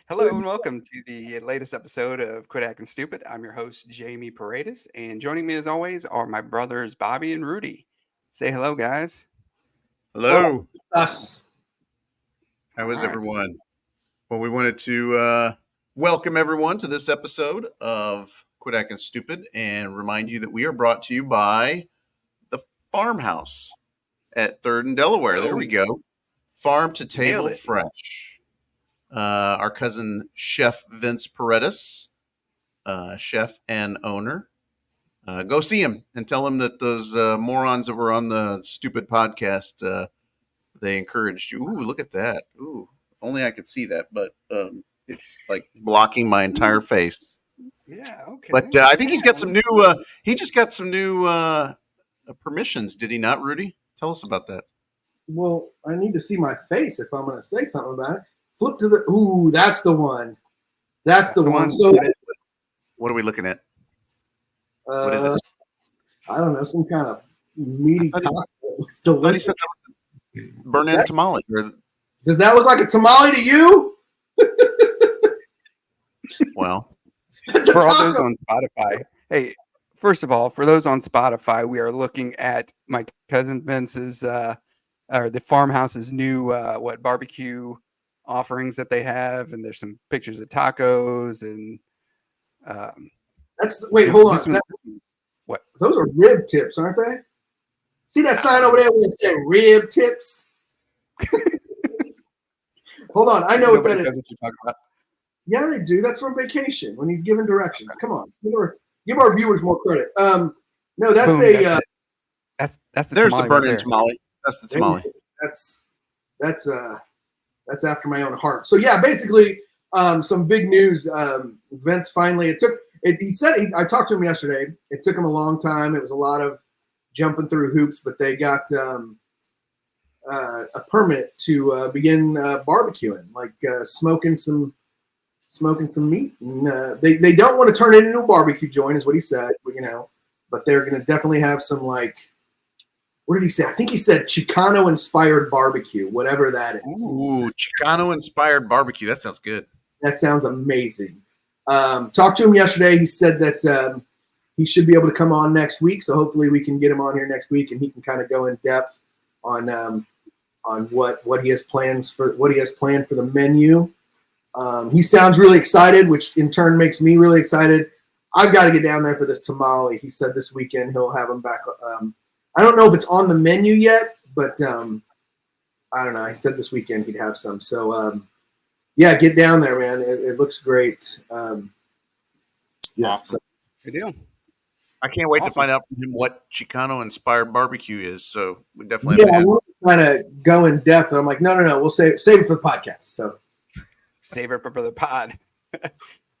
Hello and welcome to the latest episode of Quit Acting Stupid. I'm your host, Jamie Paredes, and joining me as always are my brothers, Bobby and Rudy. Say hello, guys. Hello. Us. How is All right. everyone? Well, we wanted to welcome everyone to this episode of Quit Acting Stupid and remind you that we are brought to you by the Farmhouse at 3rd and Delaware. There we go. Farm to Nailed table it. fresh. Our cousin, Chef Vince Paredes, chef and owner. Go see him and tell him that those morons that were on the stupid podcast, they encouraged you. Ooh, look at that. Ooh, if only I could see that, but it's like blocking my entire face. Yeah, okay. But I think he's got some new, he just got some new permissions, did he not, Rudy? Tell us about that. Well, I need to see my face if I'm going to say something about it. Flip to the. Ooh, that's the one. That's the one. So, what are we looking at? What is it? I don't know. Some kind of meaty taco. It's I thought he delicious. said that was burn-in tamale. Does that look like a tamale to you? Well, It's a For all taco. those on Spotify, hey, first of all, for those on Spotify, we are looking at my cousin Vince's, or the Farmhouse's new, barbecue offerings that they have, and there's some pictures of tacos and. Wait, hold on. this one's- what? Those are rib tips, aren't they? See that sign over there where it said rib tips? Hold on. I know what that Nobody knows is. what you're talking about. Yeah, they do. That's from Vacation when he's giving directions. Come on, give our viewers more credit. No, that's Boom, a. that's the there's tamale the burn-in right there. tamale. That's the tamale. That's after my own heart. So yeah, basically, some big news. Vince finally. He said I talked to him yesterday. It took him a long time. It was a lot of jumping through hoops, but they got a permit to begin barbecuing, like smoking some meat. And, they don't want to turn it into a barbecue joint, is what he said. But they're going to definitely have some, like, what did he say? I think he said Chicano-inspired barbecue, whatever that is. Ooh, Chicano-inspired barbecue. That sounds good. That sounds amazing. Talked to him yesterday. He said that he should be able to come on next week. So hopefully we can get him on here next week, and he can kind of go in depth on what he has planned for the menu. He sounds really excited, which in turn makes me really excited. I've got to get down there for this tamale. He said this weekend he'll have them back. I don't know if it's on the menu yet, but I don't know. He said this weekend he'd have some. So, yeah, get down there, man. It looks great. Yeah, Awesome. Good deal. I can't wait to Awesome. find out from him what Chicano-inspired barbecue is. So we definitely I have to want to kind of go in depth, but I'm like, no. We'll save it for the podcast. So Save it for the pod.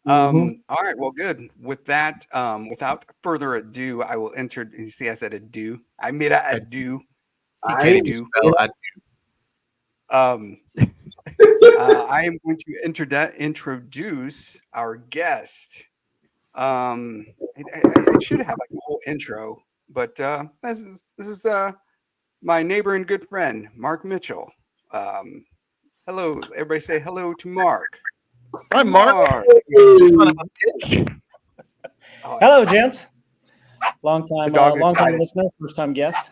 Mhm. All right. Well, good. With that, without further ado, I will enter. You see, I said ado. I made a ado. He I- can't even spell. I am going to introduce our guest. I should have like a whole intro, but this is my neighbor and good friend, Mark Mitchell. Hello, everybody. Say hello to Mark. Hi, Mark. Son of a bitch. Oh, Hello, gents. Long The time dog is excited. listener, first time guest.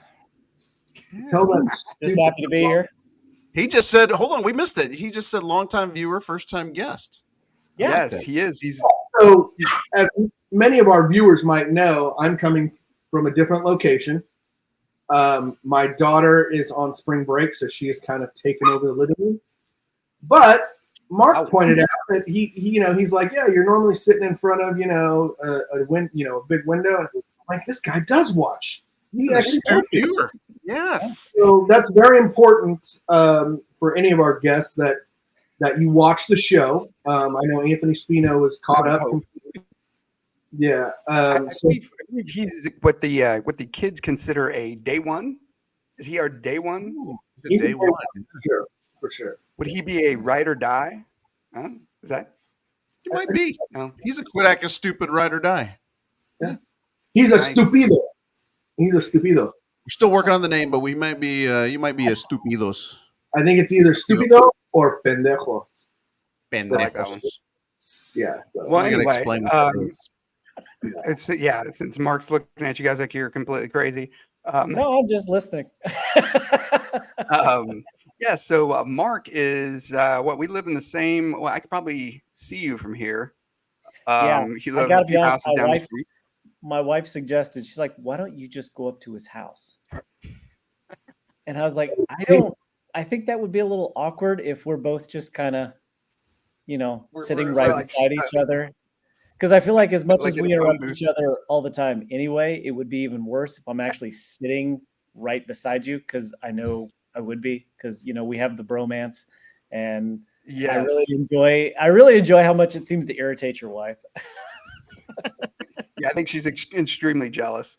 Tell that Just stupid happy to be here. He just said, hold on, we missed it. He just said longtime viewer, first time guest. Yeah. Yes, he is. He's So, as many of our viewers might know, I'm coming from a different location. My daughter is on spring break, so she has kind of taken over the living room. But Mark pointed out that he's like, yeah, you're normally sitting in front of a big window, and I'm like, this guy does watch. He actually Astute watches. viewer. Yes. So that's very important for any of our guests that you watch the show. I know Anthony Spino is caught up. Completely. Yeah. I So believe he's what the kids consider a day one. Is he our day one? Ooh, is it he's a day day one? one, for sure. Would he be a ride or die? Huh? Is that He might be. no? He's a quit acting stupid ride or die. He's a Nice. stupido. He's a stupido. We're still working on the name, but we might be. You might be a stupidos. I think it's either stupido or pendejo. like that one. Yeah. So Well, I gotta anyway, explain what that is. since Mark's looking at you guys like you're completely crazy. No, I'm just listening. So Mark is what we live in the same. Well, I could probably see you from here. Yeah, He I lives gotta a be few honest, houses down the street. my wife suggested, she's like, why don't you just go up to his house? And I was like, I think that would be a little awkward if we're both just kind of, sitting We're right like beside each other. Because I feel like as much like as in we a phone interrupt booth. each other all the time anyway, it would be even worse if I'm actually sitting right beside you, because I know I would be, because we have the bromance, and Yes. I really enjoy how much it seems to irritate your wife. Yeah, I think she's extremely jealous.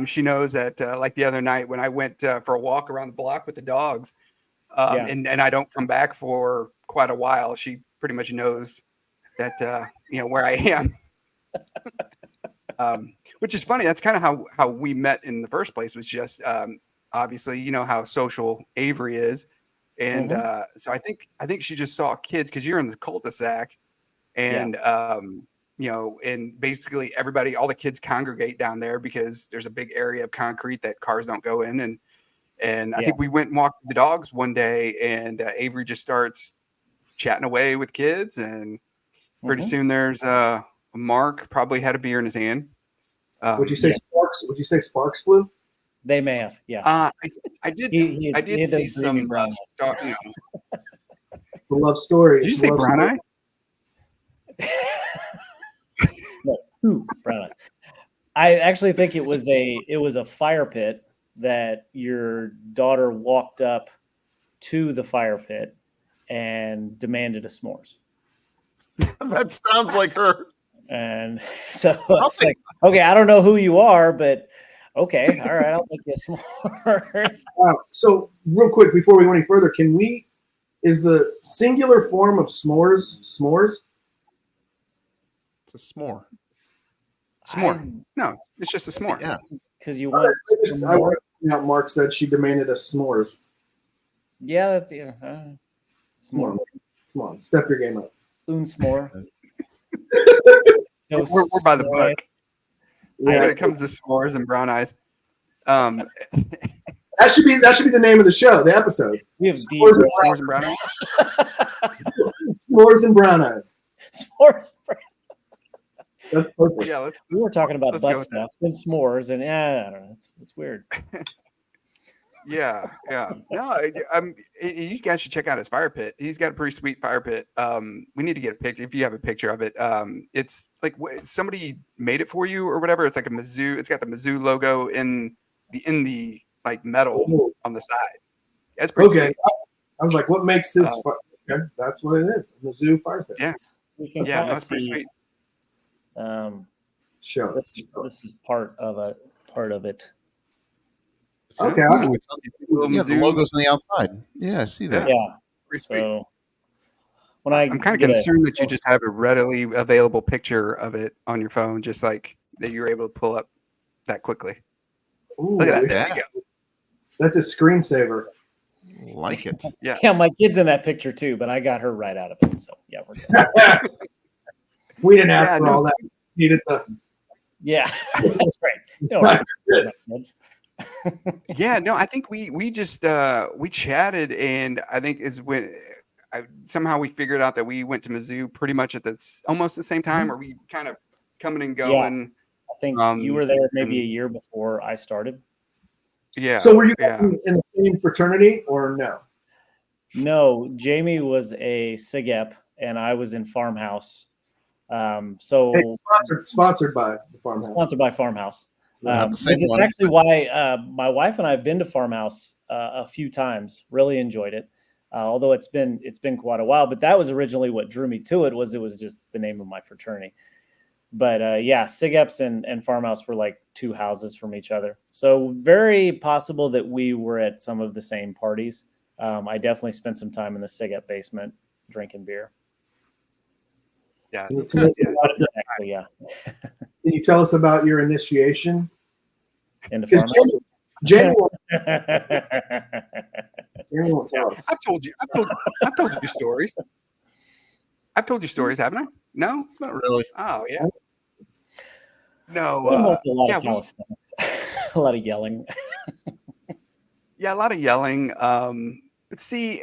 She knows that, like the other night when I went for a walk around the block with the dogs, Yeah. and I don't come back for quite a while, she pretty much knows that where I am. Which is funny. That's kind of how we met in the first place. Was just obviously how social Avery is, and so I think she just saw kids because you're in the cul-de-sac, and and basically everybody, all the kids congregate down there because there's a big area of concrete that cars don't go in, and I think we went and walked the dogs one day, and Avery just starts chatting away with kids, and pretty soon there's Mark probably had a beer in his hand. would you say Sparks? Would you say Sparks flew? They may have, yeah. I did. He I did had see those some. dreamy brown It's a love story. Did you It's a say love brown story. eye? No, brown eyes. I actually think it was a fire pit that your daughter walked up to the fire pit and demanded a s'mores. That sounds like her. And so it's like, okay, I don't know who you are, but okay, all right, I'll make you s'mores. So real quick before we go any further, is the singular form of s'mores? It's a s'more. S'more. No, it's just a s'more. Yeah. Because you want I want to point out Mark said she demanded a s'mores. Yeah, that's s'more. Come on, step your game up. Un s'more. No, We're by the book. Yeah. When it comes to s'mores and brown eyes. That should be the name of the show, the episode. We have S'mores and brown eyes. S'mores and brown eyes. s'mores. That's perfect. Yeah, We were talking about let's go butt with stuff and s'mores, and I don't know. It's weird. Yeah. No, you guys should check out his fire pit. He's got a pretty sweet fire pit. We need to get a picture if you have a picture of it. It's like somebody made it for you or whatever. It's like a Mizzou. It's got the Mizzou logo in the like metal on the side. That's pretty sweet. I was like, what makes this? Okay, that's what it is. Mizzou fire pit. Yeah. We can Yeah, no, that's pretty sweet. Show. This is part of it. Okay. Ooh, the logo's on the outside. Yeah, I see that. Yeah. Pretty sweet. So I'm kind of concerned that you just have a readily available picture of it on your phone, just like that you're able to pull up that quickly. Ooh, Look at that. That's a screensaver. Like it. Yeah. Yeah, my kid's in that picture too, but I got her right out of it. So yeah, we're good. We didn't ask for all that. Needed the. Yeah, that's great. Yeah, no, I think we just we chatted, and I think is when somehow we figured out that we went to Mizzou pretty much at almost the same time, or we kind of coming and going. I think you were there maybe a year before I started. Yeah. So were you guys in the same fraternity or no? No, Jamie was a SIGEP and I was in Farmhouse. So it's sponsored by the Farmhouse. Sponsored by Farmhouse. Not the same it's one. actually why my wife and I have been to Farmhouse a few times. Really enjoyed it, although it's been quite a while. But that was originally what drew me to it. Was just the name of my fraternity. But yeah, SIGEPs and Farmhouse were like two houses from each other. So very possible that we were at some of the same parties. I definitely spent some time in the SIGEP basement drinking beer. Yeah. Yeah. Can you tell us about your initiation? In the Farmhouse? Jamie won't tell us. I've told you stories. I've told you stories, haven't I? No. Not really. Oh yeah. No. We involved a lot Yeah. of calisthenics, a lot of yelling. Yeah. A lot of yelling. But see,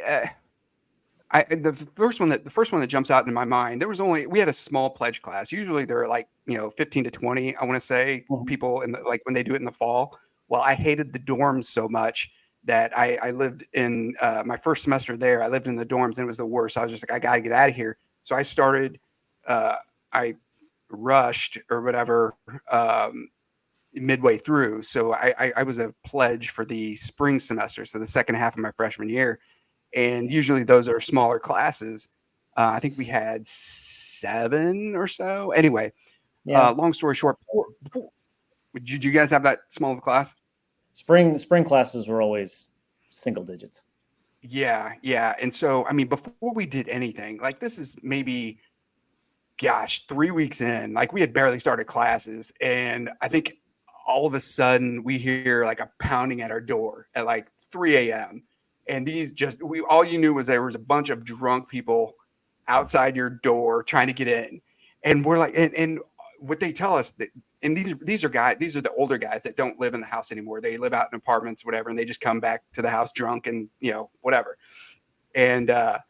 the first one that jumps out in my mind, we had a small pledge class. Usually there are like 15 to 20. I want to say Mhm. people like when they do it in the fall. Well, I hated the dorms so much that I lived in my first semester there. I lived in the dorms and it was the worst. I was just like, I gotta get out of here. So I started. I rushed or whatever midway through. So I was a pledge for the spring semester, so the second half of my freshman year, and usually those are smaller classes. I think we had 7 or so. Anyway, Yeah. long story short, did you guys have that small of a class? Spring classes were always single digits. Yeah, yeah. And so, I mean, before we did anything, like this is maybe, gosh, 3 weeks in, like we had barely started classes, and I think all of a sudden we hear like a pounding at our door at like 3 a.m. And all you knew was there was a bunch of drunk people outside your door trying to get in. And we're like, and what they tell us that, and these are the older guys that don't live in the house anymore. They live out in apartments, whatever, and they just come back to the house drunk and whatever. And what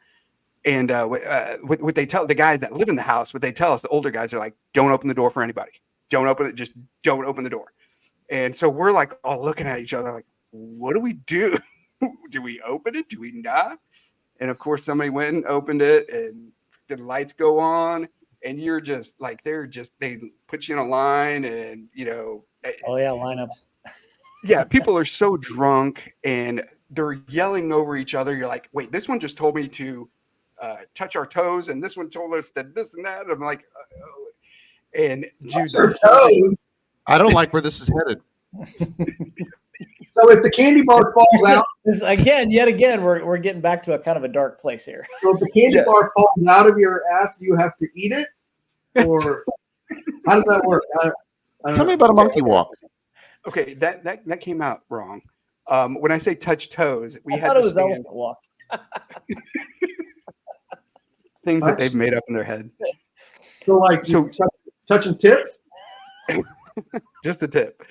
they tell the guys that live in the house, what they tell us, the older guys are like, don't open the door for anybody. Don't open it. Just don't open the door. And so we're like all looking at each other like, what do we do? Do we open it? Do we not? And of course, somebody went and opened it, and the lights go on, and you're just like, they put you in a line, and Oh yeah, lineups. yeah, people are so drunk and they're yelling over each other. You're like, wait, this one just told me to touch our toes, and this one told us that this and that. I'm like, and dude, Your toes. I don't like where this is headed. So if the candy bar falls out, Yet again, we're getting back to a kind of a dark place here. so if the candy bar falls out of your ass, do you have to eat it, or how does that work? I don't Tell know. me about a monkey walk. okay, that came out wrong. When I say touch toes, we I had thought to it was stand elephant walk. things that Touch? they've made up in their head. So like touching tips. Just the tip.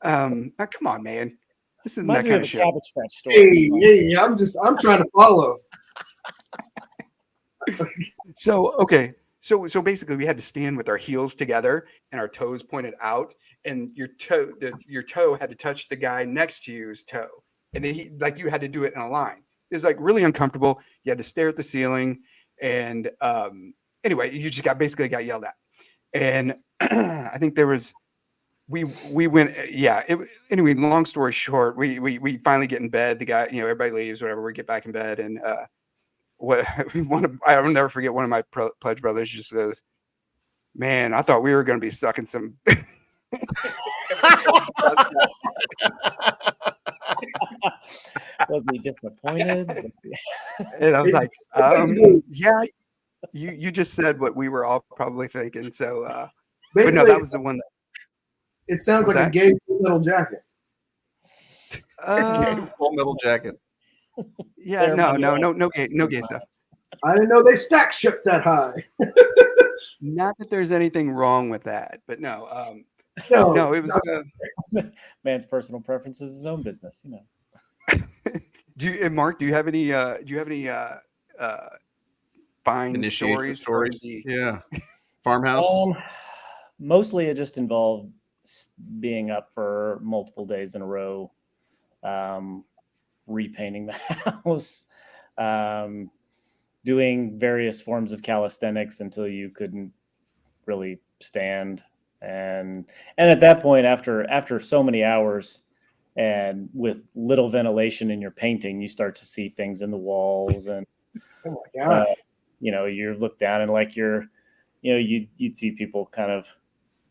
Now, come on, man. This isn't Reminds that me kind of of a show. Cabbage Patch story. Hey, I'm trying to follow. So okay, so basically we had to stand with our heels together and our toes pointed out, and your toe had to touch the guy next to you's toe, and then you had to do it in a line. It's like really uncomfortable. You had to stare at the ceiling, and anyway, you just basically got yelled at, and I think there was. We went, yeah. Anyway. Long story short, we finally get in bed. The guy, everybody leaves, whatever. We get back in bed, and I will never forget. One of my pledge brothers just goes, "Man, I thought we were going to be sucking some." Was he disappointed? And I was like, Basically- "Yeah, you just said what we were all probably thinking." So, but Basically, no, that was the one that. it sounds What's like a that? gay metal jacket. Full metal jacket. Yeah, There no, might be no gay stuff. I didn't know they stack shipped that high. Not that there's anything wrong with that, but no, No, it was. Man's personal preference is his own business, Mark, do you have any fine Initiation stories stories. from the Yeah. Farmhouse. Mostly it just involved being up for multiple days in a row, repainting the house, doing various forms of calisthenics until you couldn't really stand. And at that point, after so many hours and with little ventilation in your painting, you start to see things in the walls, and oh my gosh. you look down and like you'd see people kind of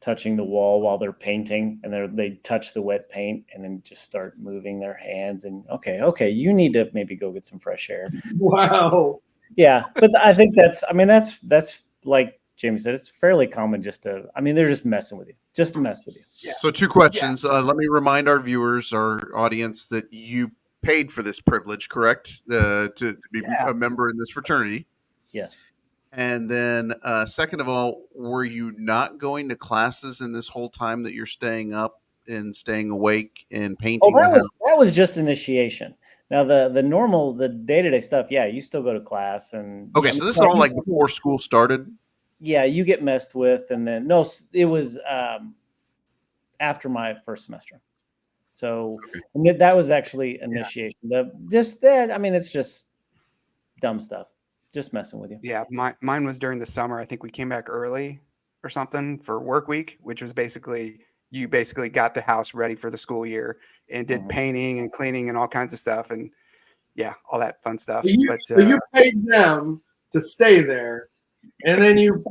touching the wall while they're painting, and they touch the wet paint and then just start moving their hands, and okay, you need to maybe go get some fresh air. Wow. Yeah, but I think that's like Jamie said, it's fairly common they're just messing with you, just to mess with you. Yeah. So 2 questions. Let me remind our viewers, our audience, that you paid for this privilege, correct? To be Yeah. a member in this fraternity. Yes. And then, second of all, were you not going to classes in this whole time that you're staying up and staying awake and Oh, painting the house? that was just initiation. Now the normal, the day-to-day stuff, yeah, you still go to class and Okay, I so mean, this is yeah, all like before school started. yeah, you get messed with, and then no, it was after my first semester. So that was actually initiation. Just that, I mean, it's just dumb stuff, just messing with you. Yeah, mine was during the summer. I think we came back early or something for work week, which was basically you basically got the house ready for the school year and did painting and cleaning and all kinds of stuff and yeah, all that fun stuff. So you paid them to stay there, and then you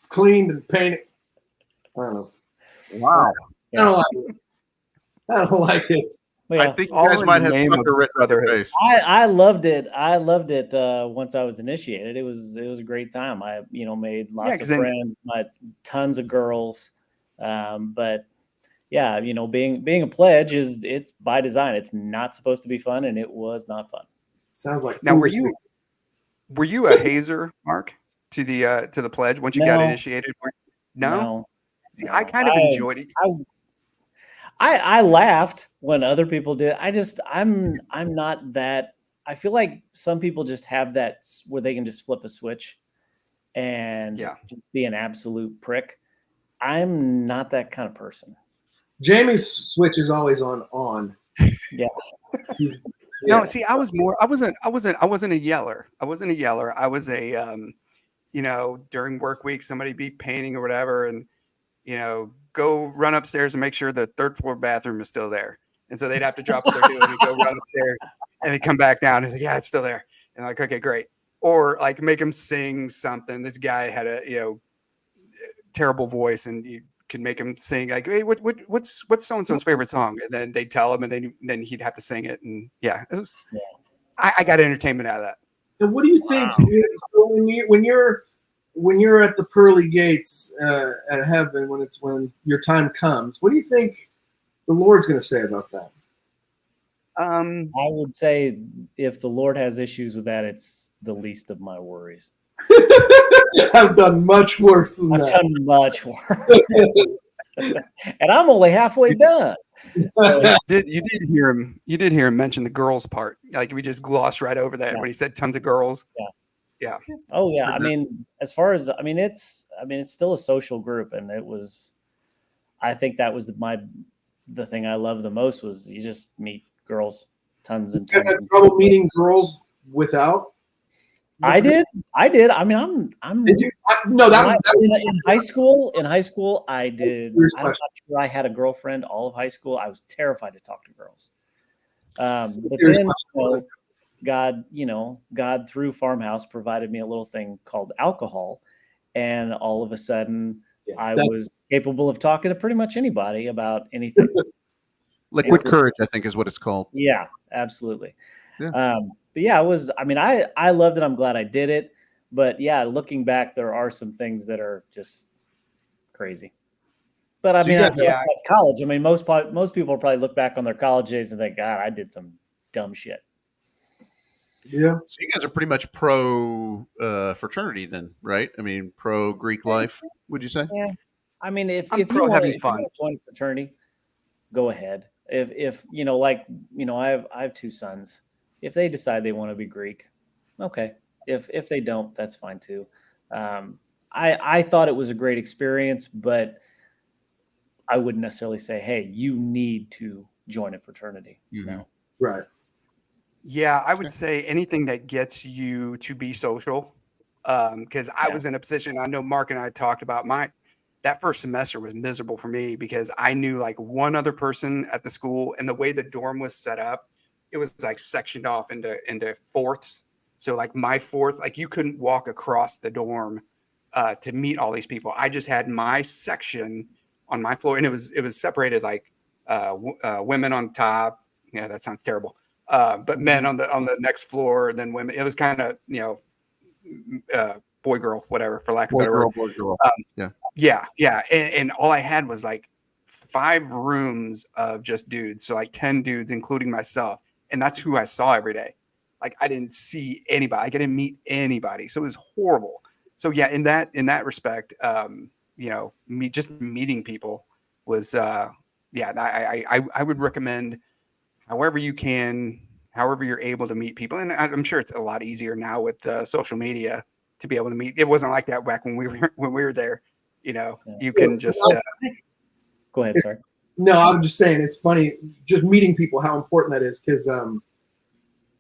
cleaned and painted. I don't know. Wow. I don't like it. I don't like it. Well, I yeah, think you all guys in might the have name of fucker written on your brotherhood. face. I loved it. I loved it once I was initiated. It was a great time. I made lots of friends, met tons of girls. But yeah, being a pledge it's by design. It's not supposed to be fun, and it was not fun. Sounds like Now, were you a hazer, Mark, to the pledge once you got initiated? No? See, I kind of enjoyed it. I laughed when other people did. I'm not that. I feel like some people just have that where they can just flip a switch and just be an absolute prick. I'm not that kind of person. Jamie's switch is always on. Yeah. No, see, I wasn't a yeller. I wasn't a yeller. I was a during work week somebody be painting or whatever and go run upstairs and make sure the third floor bathroom is still there. And so they'd have to drop what they're doing and go run upstairs and they come back down and say, yeah, it's still there. And like, okay, great. Or like make them sing something. This guy had a, terrible voice and you could make him sing like, hey, what's so-and-so's favorite song? And then they'd tell him and then he'd have to sing it. And yeah, it was, I got entertainment out of that. And what do you think when you're at the pearly gates at heaven when your time comes? What do you think the Lord's going to say about that? I would say if the Lord has issues with that, it's the least of my worries. I've done much worse than that. I've done much worse, and I'm only halfway done. So, you did hear him mention the girls part. Like we just glossed right over that when he said tons of girls. Yeah. Oh yeah. I mean, as far as it's still a social group, and it was. I think that was the thing I loved the most was you just meet girls, tons and tons. You guys had trouble meeting girls without? I did. I mean, I'm. Did you? No, that was in high school. In high school, I did. I'm not sure I had a girlfriend all of high school. I was terrified to talk to girls. But then, God through Farmhouse provided me a little thing called alcohol, and all of a sudden, I was capable of talking to pretty much anybody about anything. Liquid courage, I think, is what it's called. Yeah, absolutely. Yeah. But yeah, it was. I mean, I loved it. I'm glad I did it. But yeah, looking back, there are some things that are just crazy. But I mean, that's college. I mean, most people probably look back on their college days and think, God, I did some dumb shit. Yeah. So you guys are pretty much pro fraternity then, right? I mean, pro Greek life, would you say? Yeah. I mean, if you want to join fraternity, go ahead. If I have two sons. If they decide they want to be Greek, okay. If they don't, that's fine too. I thought it was a great experience, but I wouldn't necessarily say, hey, you need to join a fraternity. Mm-hmm. No. Right. Yeah, I would say anything that gets you to be social. Because I was in a position, I know Mark and I talked about that first semester was miserable for me because I knew like one other person at the school and the way the dorm was set up, it was like sectioned off into fourths. So like my fourth, like you couldn't walk across the dorm to meet all these people. I just had my section on my floor and it was separated like women on top. Yeah, that sounds terrible. But men on the next floor, then women. It was kind of boy girl, whatever, for lack of a better word. Boy girl. Yeah. And all I had was like 5 rooms of just dudes, so like 10 dudes, including myself, and that's who I saw every day. like I didn't see anybody. I didn't meet anybody. So it was horrible. So yeah, in that respect, just meeting people was yeah. I would recommend however you can, however you're able to meet people, and I'm sure it's a lot easier now with social media to be able to meet. It wasn't like that back when we were there. You can just Go ahead. Sorry. No, I'm just saying it's funny just meeting people, how important that is, because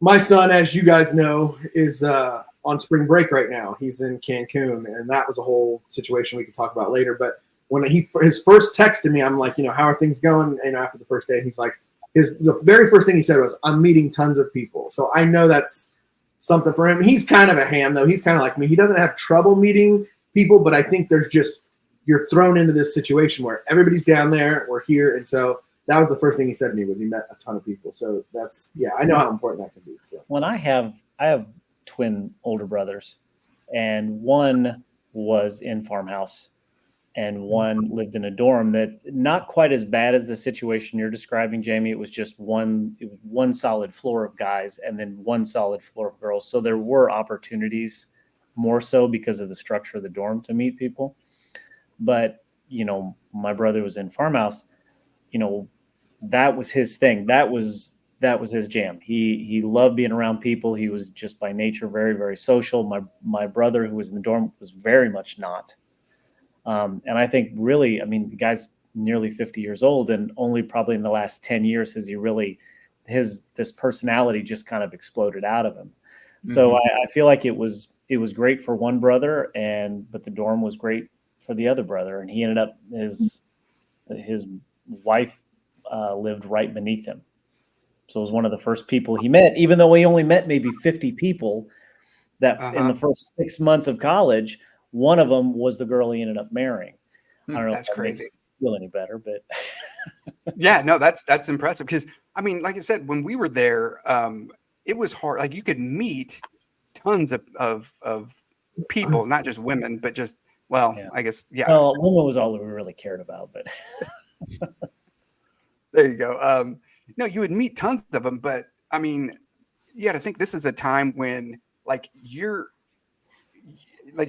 my son, as you guys know, is on spring break right now. He's in Cancun, and that was a whole situation we could talk about later. But when his first text to me, I'm like, how are things going? And after the first day, he's like, the very first thing he said was, "I'm meeting tons of people." So I know that's something for him. He's kind of a ham, though. He's kind of like me. He doesn't have trouble meeting people, but I think there's just you're thrown into this situation where everybody's down there, we're here, and so that was the first thing he said to me was he met a ton of people. So I know how important that can be. So when I have twin older brothers, and one was in farmhouse and one lived in a dorm that not quite as bad as the situation you're describing, Jamie. It was just one solid floor of guys and then one solid floor of girls. So there were opportunities more so because of the structure of the dorm to meet people. But, my brother was in farmhouse, that was his thing. That was his jam. He loved being around people. He was just by nature very, very social. My brother, who was in the dorm, was very much not. And I think really, the guy's nearly 50 years old, and only probably in the last 10 years has he really, this personality just kind of exploded out of him. Mm-hmm. So I feel like it was great for one brother, but the dorm was great for the other brother. And he ended up, his wife lived right beneath him. So it was one of the first people he met, even though he only met maybe 50 people that in the first 6 months of college. One of them was the girl he ended up marrying. I don't know that's if that crazy. Makes you feel any better, but yeah, no, that's impressive because like I said, when we were there, it was hard. Like you could meet tons of people, not just women, but just I guess Well, women was all we really cared about, but there you go. No, you would meet tons of them, but you got to think this is a time when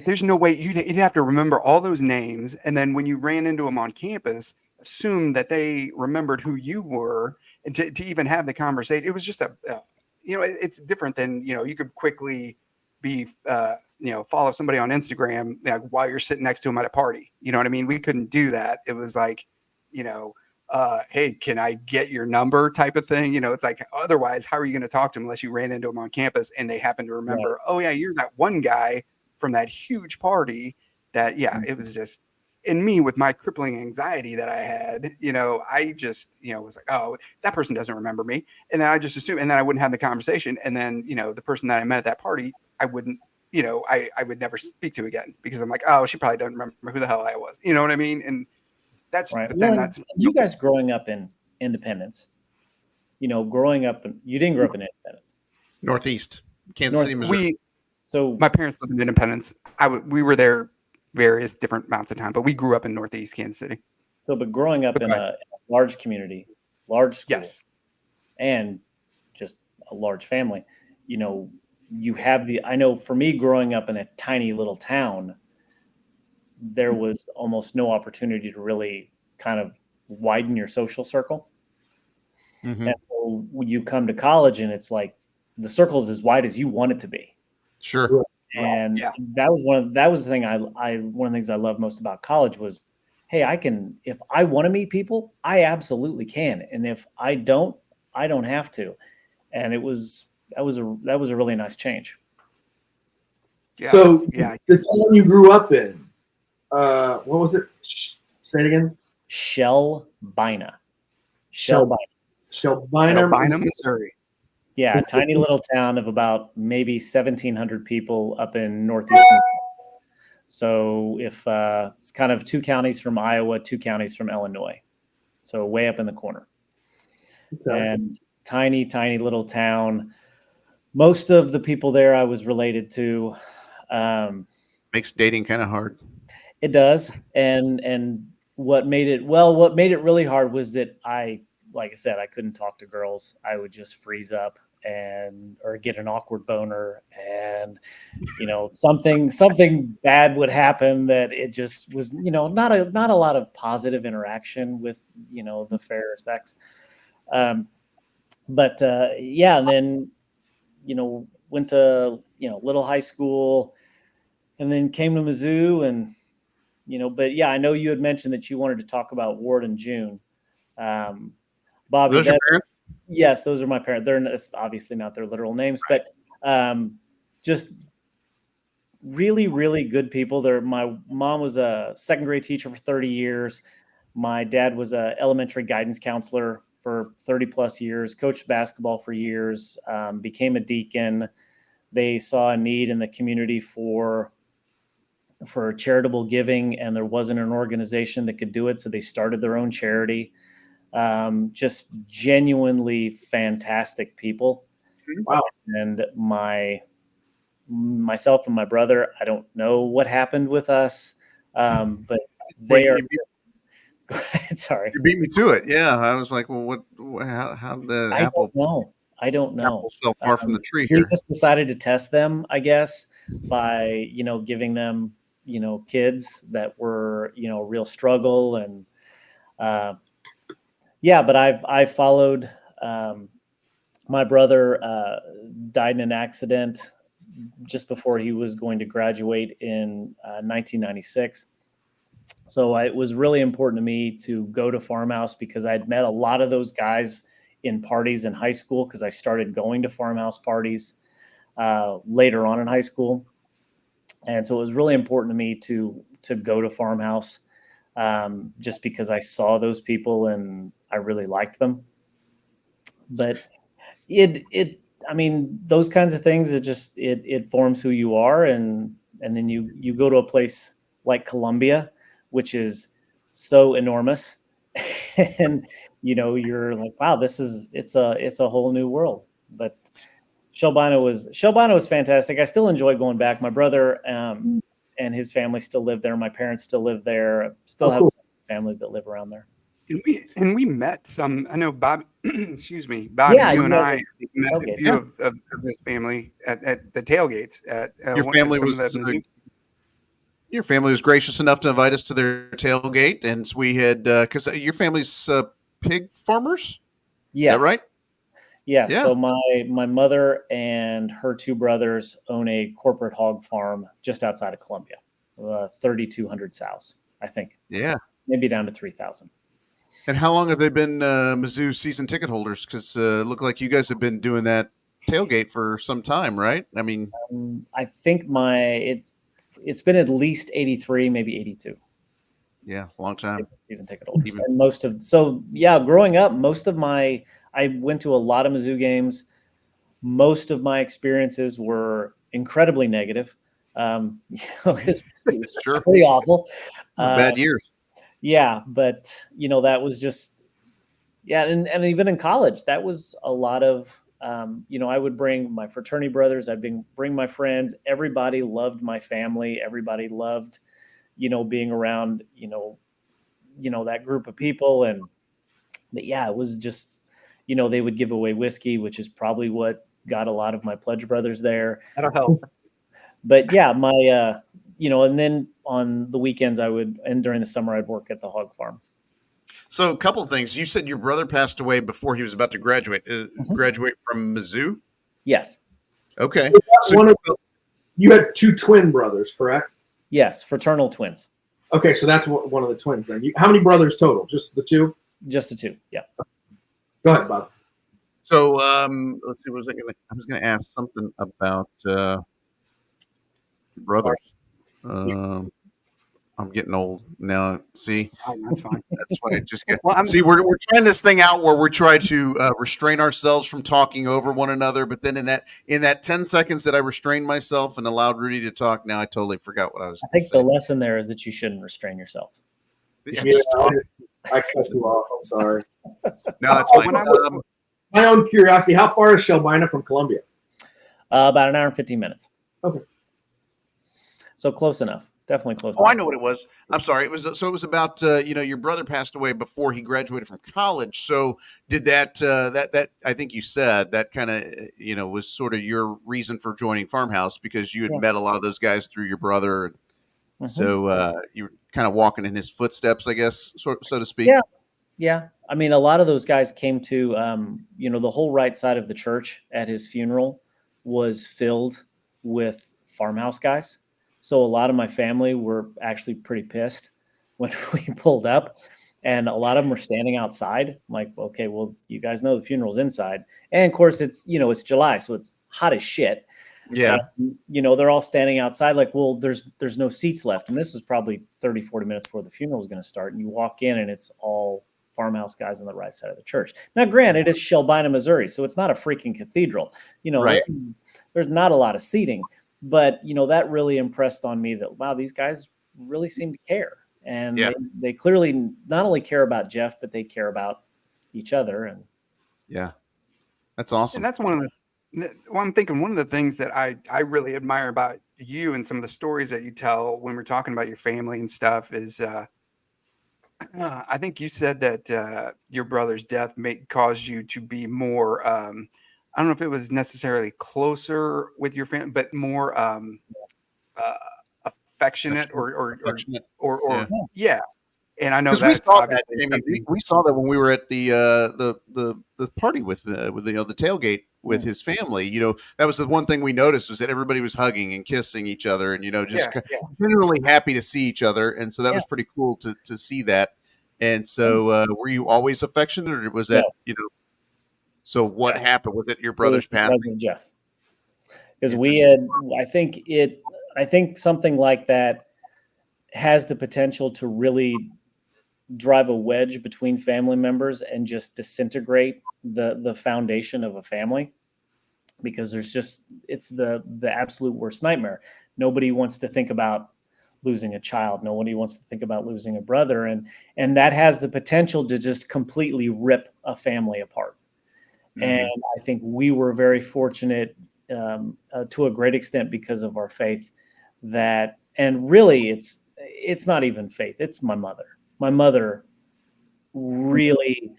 there's no way you'd have to remember all those names, and then when you ran into them on campus, assume that they remembered who you were, and to even have the conversation. It was just it's different than you could quickly be follow somebody on Instagram while you're sitting next to them at a party. You know what I mean? We couldn't do that. It was like hey, can I get your number type of thing? It's like, otherwise, how are you going to talk to them unless you ran into them on campus and they happen to remember, right. Oh yeah, you're that one guy from that huge party that, it was just in me with my crippling anxiety that I had, I just, was like, oh, that person doesn't remember me. And then I just assumed, and then I wouldn't have the conversation. And then, the person that I met at that party, I wouldn't, I would never speak to again because I'm like, oh, she probably doesn't remember who the hell I was. You know what I mean? And that's, right. But then that's you guys growing up in Independence, growing up, you didn't grow up in Independence. Northeast, Kansas City, Missouri. So my parents lived in Independence. We were there various different amounts of time, but we grew up in Northeast Kansas City. So, but growing up in a large community, large school, yes, and just a large family, you have I know for me growing up in a tiny little town, there was almost no opportunity to really kind of widen your social circle. Mm-hmm. And so when you come to college and it's like the circle is as wide as you want it to be. Sure. And that was the thing one of the things I love most about college was, hey, if I want to meet people, I absolutely can. And if I don't have to. And that was a really nice change. Yeah. So the town you grew up in, what was it? Say it again. Shelbina, Missouri. Yeah, a tiny little town of about maybe 1,700 people up in northeast Missouri. So if it's kind of 2 counties from Iowa, 2 counties from Illinois. So way up in the corner. Okay. And tiny, tiny little town. Most of the people there I was related to. Makes dating kind of hard. It does. And what made it really hard was that like I said, I couldn't talk to girls. I would just freeze up or get an awkward boner, and something bad would happen, that it just was not a lot of positive interaction with the fairer sex. But yeah, and then went to little high school, and then came to Mizzou, and but yeah, I know you had mentioned that you wanted to talk about Ward and June. Bobby, Those your parents? yes, those are my parents. It's obviously not their literal names, but just really, really good people. My mom was a second grade teacher for 30 years. My dad was a elementary guidance counselor for 30 plus years, coached basketball for years, became a deacon. They saw a need in the community for charitable giving, and there wasn't an organization that could do it, so they started their own charity. Just genuinely fantastic people. Wow. And myself and my brother, I don't know what happened with us, but they are. Go ahead, sorry, you beat me to it. Yeah, I was like, well, how the apple? I don't know. Apple fell far from the tree We here. just decided to test them, I guess, by giving them kids that were real struggle, and yeah. But I've followed. My brother died in an accident just before he was going to graduate in 1996. So it was really important to me to go to Farmhouse, because I'd met a lot of those guys in parties in high school, because I started going to Farmhouse parties later on in high school. And so it was really important to me to go to Farmhouse, just because I saw those people and I really liked them. But I mean, those kinds of things, it forms who you are. And then you go to a place like Columbia, which is so enormous. And, you're like, wow, it's a whole new world. But Shelbina was fantastic. I still enjoy going back. My brother and his family still live there. My parents still live there. Still have family that live around there. And we met some. I know Bob. Excuse me, Bobby. Yeah, you and I met tailgate. a few of this family at the tailgates. At Your family your family was gracious enough to invite us to their tailgate, and we had because your family's pig farmers. Yes. Is that right? Yeah. Yeah. So my mother and her two brothers own a corporate hog farm just outside of Columbia, 3,200 sows, I think. Yeah. Maybe down to 3,000. And how long have they been Mizzou season ticket holders? Because look like you guys have been doing that tailgate for some time, right? I mean, I think it's been at least 83, maybe 82. Yeah, long time. Season ticket holders. And growing up, I went to a lot of Mizzou games. Most of my experiences were incredibly negative. It was Sure. pretty awful. Bad years. Yeah, but that was just, and even in college, that was a lot of, I would bring my fraternity brothers, bring my friends. Everybody loved my family. Everybody loved, being around, that group of people. But yeah, it was just, they would give away whiskey, which is probably what got a lot of my pledge brothers there. That'll help. But yeah, and then on the weekends and during the summer, I'd work at the hog farm. So a couple of things. You said your brother passed away before he was about to graduate. Graduate from Mizzou? Yes. Okay. You had two twin brothers, correct? Yes, fraternal twins. Okay, so that's one of the twins then. How many brothers total? Just the two? Just the two, yeah. Go ahead, Bob. So let's see. I was going to ask something about brothers. I'm getting old now. See, that's fine. That's why I just get. See, we're trying this thing out where we're trying to restrain ourselves from talking over one another. But then in that 10 seconds that I restrained myself and allowed Rudy to talk, now I totally forgot what I was. I think the lesson there is that you shouldn't restrain yourself. Yeah, I cut you off. I'm sorry. No, that's fine. My own curiosity: how far is Shelbina from Columbia? About an hour and 15 minutes. Okay. So close enough. Definitely close. Oh, I know what it was. I'm sorry. It was about your brother passed away before he graduated from college. So did that I think you said that kind of was sort of your reason for joining Farmhouse, because you had Yeah. met a lot of those guys through your brother. Mhm. So you were kind of walking in his footsteps, I guess, so to speak. Yeah. Yeah. I mean, a lot of those guys came to, the whole right side of the church at his funeral was filled with Farmhouse guys. So a lot of my family were actually pretty pissed when we pulled up, and a lot of them were standing outside. I'm like, okay, well, you guys know the funeral's inside. And of course it's July, so it's hot as shit. Yeah. And, they're all standing outside like, well, there's no seats left. And this was probably 30, 40 minutes before the funeral was going to start. And you walk in and it's all Farmhouse guys on the right side of the church. Now, granted, it's Shelbina, Missouri, so it's not a freaking cathedral. Right. There's not a lot of seating, but that really impressed on me that, wow, these guys really seem to care. And Yeah. they clearly not only care about Jeff, but they care about each other. And yeah, that's awesome. And that's I'm thinking one of the things that I really admire about you and some of the stories that you tell when we're talking about your family and stuff is I think you said that your brother's death caused you to be more I don't know if it was necessarily closer with your family, but more uh, affectionate Affectionate. or Yeah. yeah. And I know Because we that's saw that, obviously Jamie. something. We saw that when we were at the party with the tailgate with his family. That was the one thing we noticed, was that everybody was hugging and kissing each other, and just Yeah. generally happy to see each other. And so that was pretty cool to see that. And so, were you always affectionate, or was that So what happened? Was it your brother's passing? President Jeff. Because I think something like that has the potential to really drive a wedge between family members and just disintegrate the foundation of a family, because it's the absolute worst nightmare. Nobody wants to think about losing a child. Nobody wants to think about losing a brother, and that has the potential to just completely rip a family apart. And I think we were very fortunate to a great extent because of our faith and really it's not even faith. It's my mother. My mother really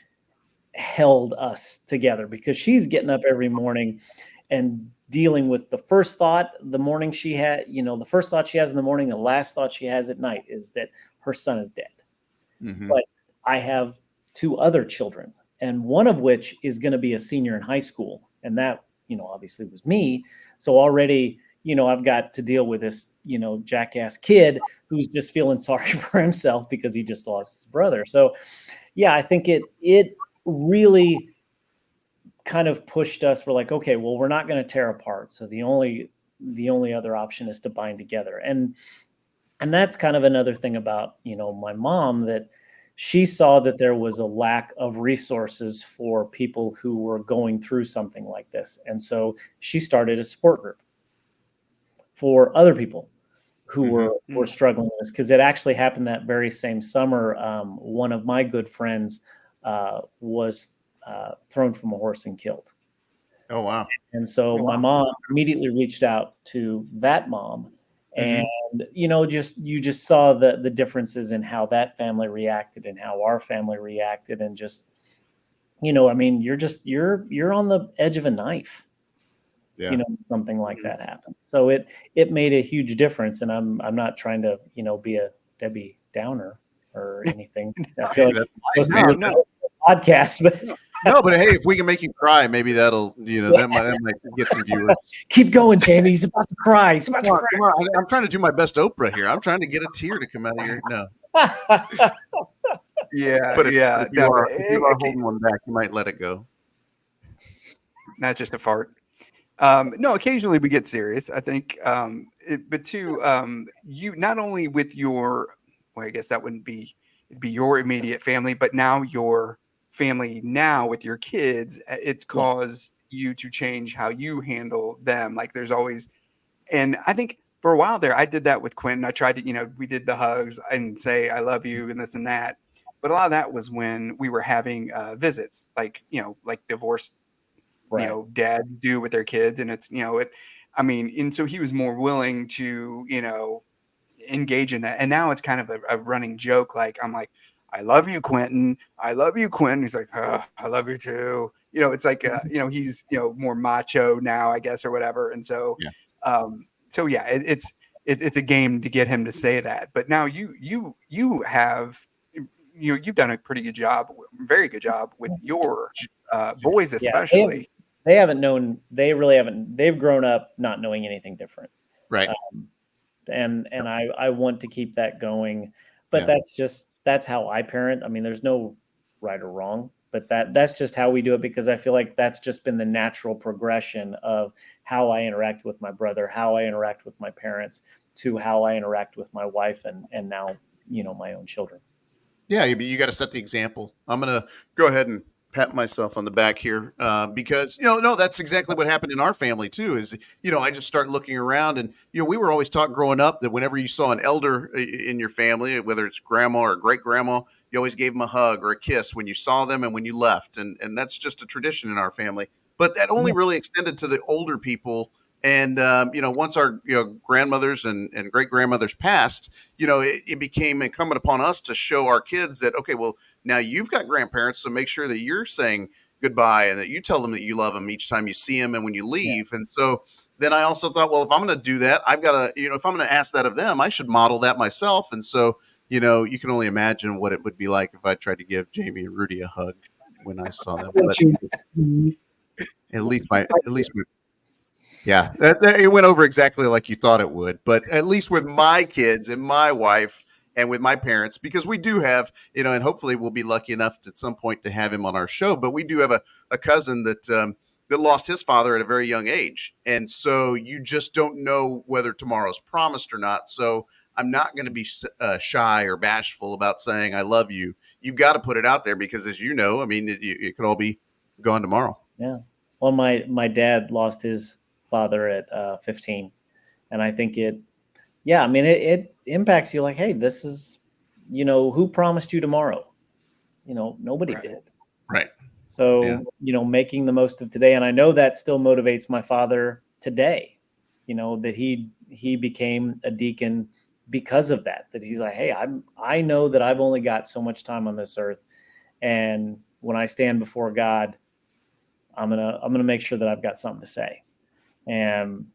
held us together, because she's getting up every morning and dealing with the first thought the morning she had, the first thought she has in the morning, the last thought she has at night is that her son is dead. But I have two other children, and one of which is going to be a senior in high school. And that, obviously was me. So already, I've got to deal with this, jackass kid who's just feeling sorry for himself because he just lost his brother. So yeah, I think it really kind of pushed us. We're like, okay, well, we're not going to tear apart. So the only other option is to bind together. And that's kind of another thing about, my mom, that she saw that there was a lack of resources for people who were going through something like this. And so she started a support group for other people who were struggling with this, because it actually happened that very same summer. One of my good friends was thrown from a horse and killed. Oh, wow. And so my mom immediately reached out to that mom. And you just saw the differences in how that family reacted and how our family reacted, and just I mean, you're on the edge of a knife. Yeah. Something like that happens. So it made a huge difference. And I'm not trying to be a Debbie Downer or anything. I feel like that's nice, no. podcast, but no, but hey, if we can make you cry, maybe that'll that might get some viewers. Keep going, Jamie. He's about to cry. He's about to cry. Come on. I'm trying to do my best Oprah here. I'm trying to get a tear to come out of your no. Yeah, But if you are okay. holding one back, you might let it go. That's just a fart. No, occasionally we get serious, I think. But too, you not only with well, I guess that wouldn't be, it'd be your immediate family, but now your family now with your kids, it's caused you to change how you handle them. Like there's always, and I think for a while there, I did that with Quentin. I tried to, we did the hugs and say, I love you and this and that. But a lot of that was when we were having visits, like, like divorced dads do with their kids. And it's, I mean, and so he was more willing to, engage in that. And now it's kind of a running joke. Like, I'm like, I love you, Quentin. I love you, Quentin. He's like, oh, I love you too. It's like, he's, more macho now, I guess, or whatever. And so, Yeah. so yeah, it's a game to get him to say that. But now you have, you've done a pretty good job, very good job with your boys, Yeah, especially. they haven't known. They really haven't. They've grown up not knowing anything different. Right. And I want to keep that going, but Yeah. that's how I parent. I mean, there's no right or wrong, but that's just how we do it, because I feel like that's just been the natural progression of how I interact with my brother, how I interact with my parents, to how I interact with my wife and now, my own children. Yeah, you got to set the example. I'm going to go ahead and pat myself on the back here because, no, that's exactly what happened in our family too is, I just start looking around and, we were always taught growing up that whenever you saw an elder in your family, whether it's grandma or great grandma, you always gave them a hug or a kiss when you saw them and when you left. And that's just a tradition in our family. But that only really extended to the older people. And, once our grandmothers and great grandmothers passed, it became incumbent upon us to show our kids that, okay, well, now you've got grandparents, so make sure that you're saying goodbye and that you tell them that you love them each time you see them and when you leave. Yeah. And so then I also thought, well, if I'm going to do that, I've got to, if I'm going to ask that of them, I should model that myself. And so, you can only imagine what it would be like if I tried to give Jamie and Rudy a hug when I saw them. But at least my yeah, it went over exactly like you thought it would. But at least with my kids and my wife and with my parents, because we do have, and hopefully we'll be lucky enough at some point to have him on our show. But we do have a cousin that lost his father at a very young age. And so you just don't know whether tomorrow's promised or not. So I'm not going to be shy or bashful about saying I love you. You've got to put it out there because, as you know, I mean, it could all be gone tomorrow. Yeah. Well, my dad lost his father at 15, and I think it impacts you like, hey, this is, who promised you tomorrow? Nobody did. Right. So, making the most of today. And I know that still motivates my father today, that he became a deacon because of that he's like, hey, I know that I've only got so much time on this earth. And when I stand before God, I'm going to make sure that I've got something to say. And,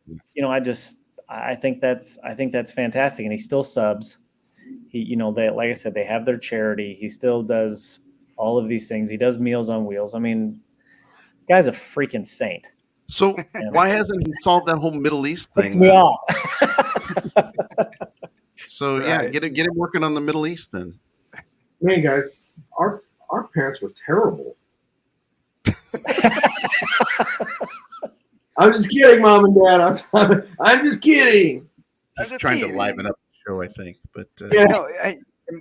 I think that's fantastic. And he still subs. He, like I said, they have their charity. He still does all of these things. He does Meals on Wheels. I mean, the guy's a freaking saint. So why hasn't he solved that whole Middle East thing? Me off. So yeah, get him working on the Middle East then. Man, guys, our parents were terrible. I'm just kidding, Mom and Dad. I'm just kidding. Just trying to liven up the show, I think. But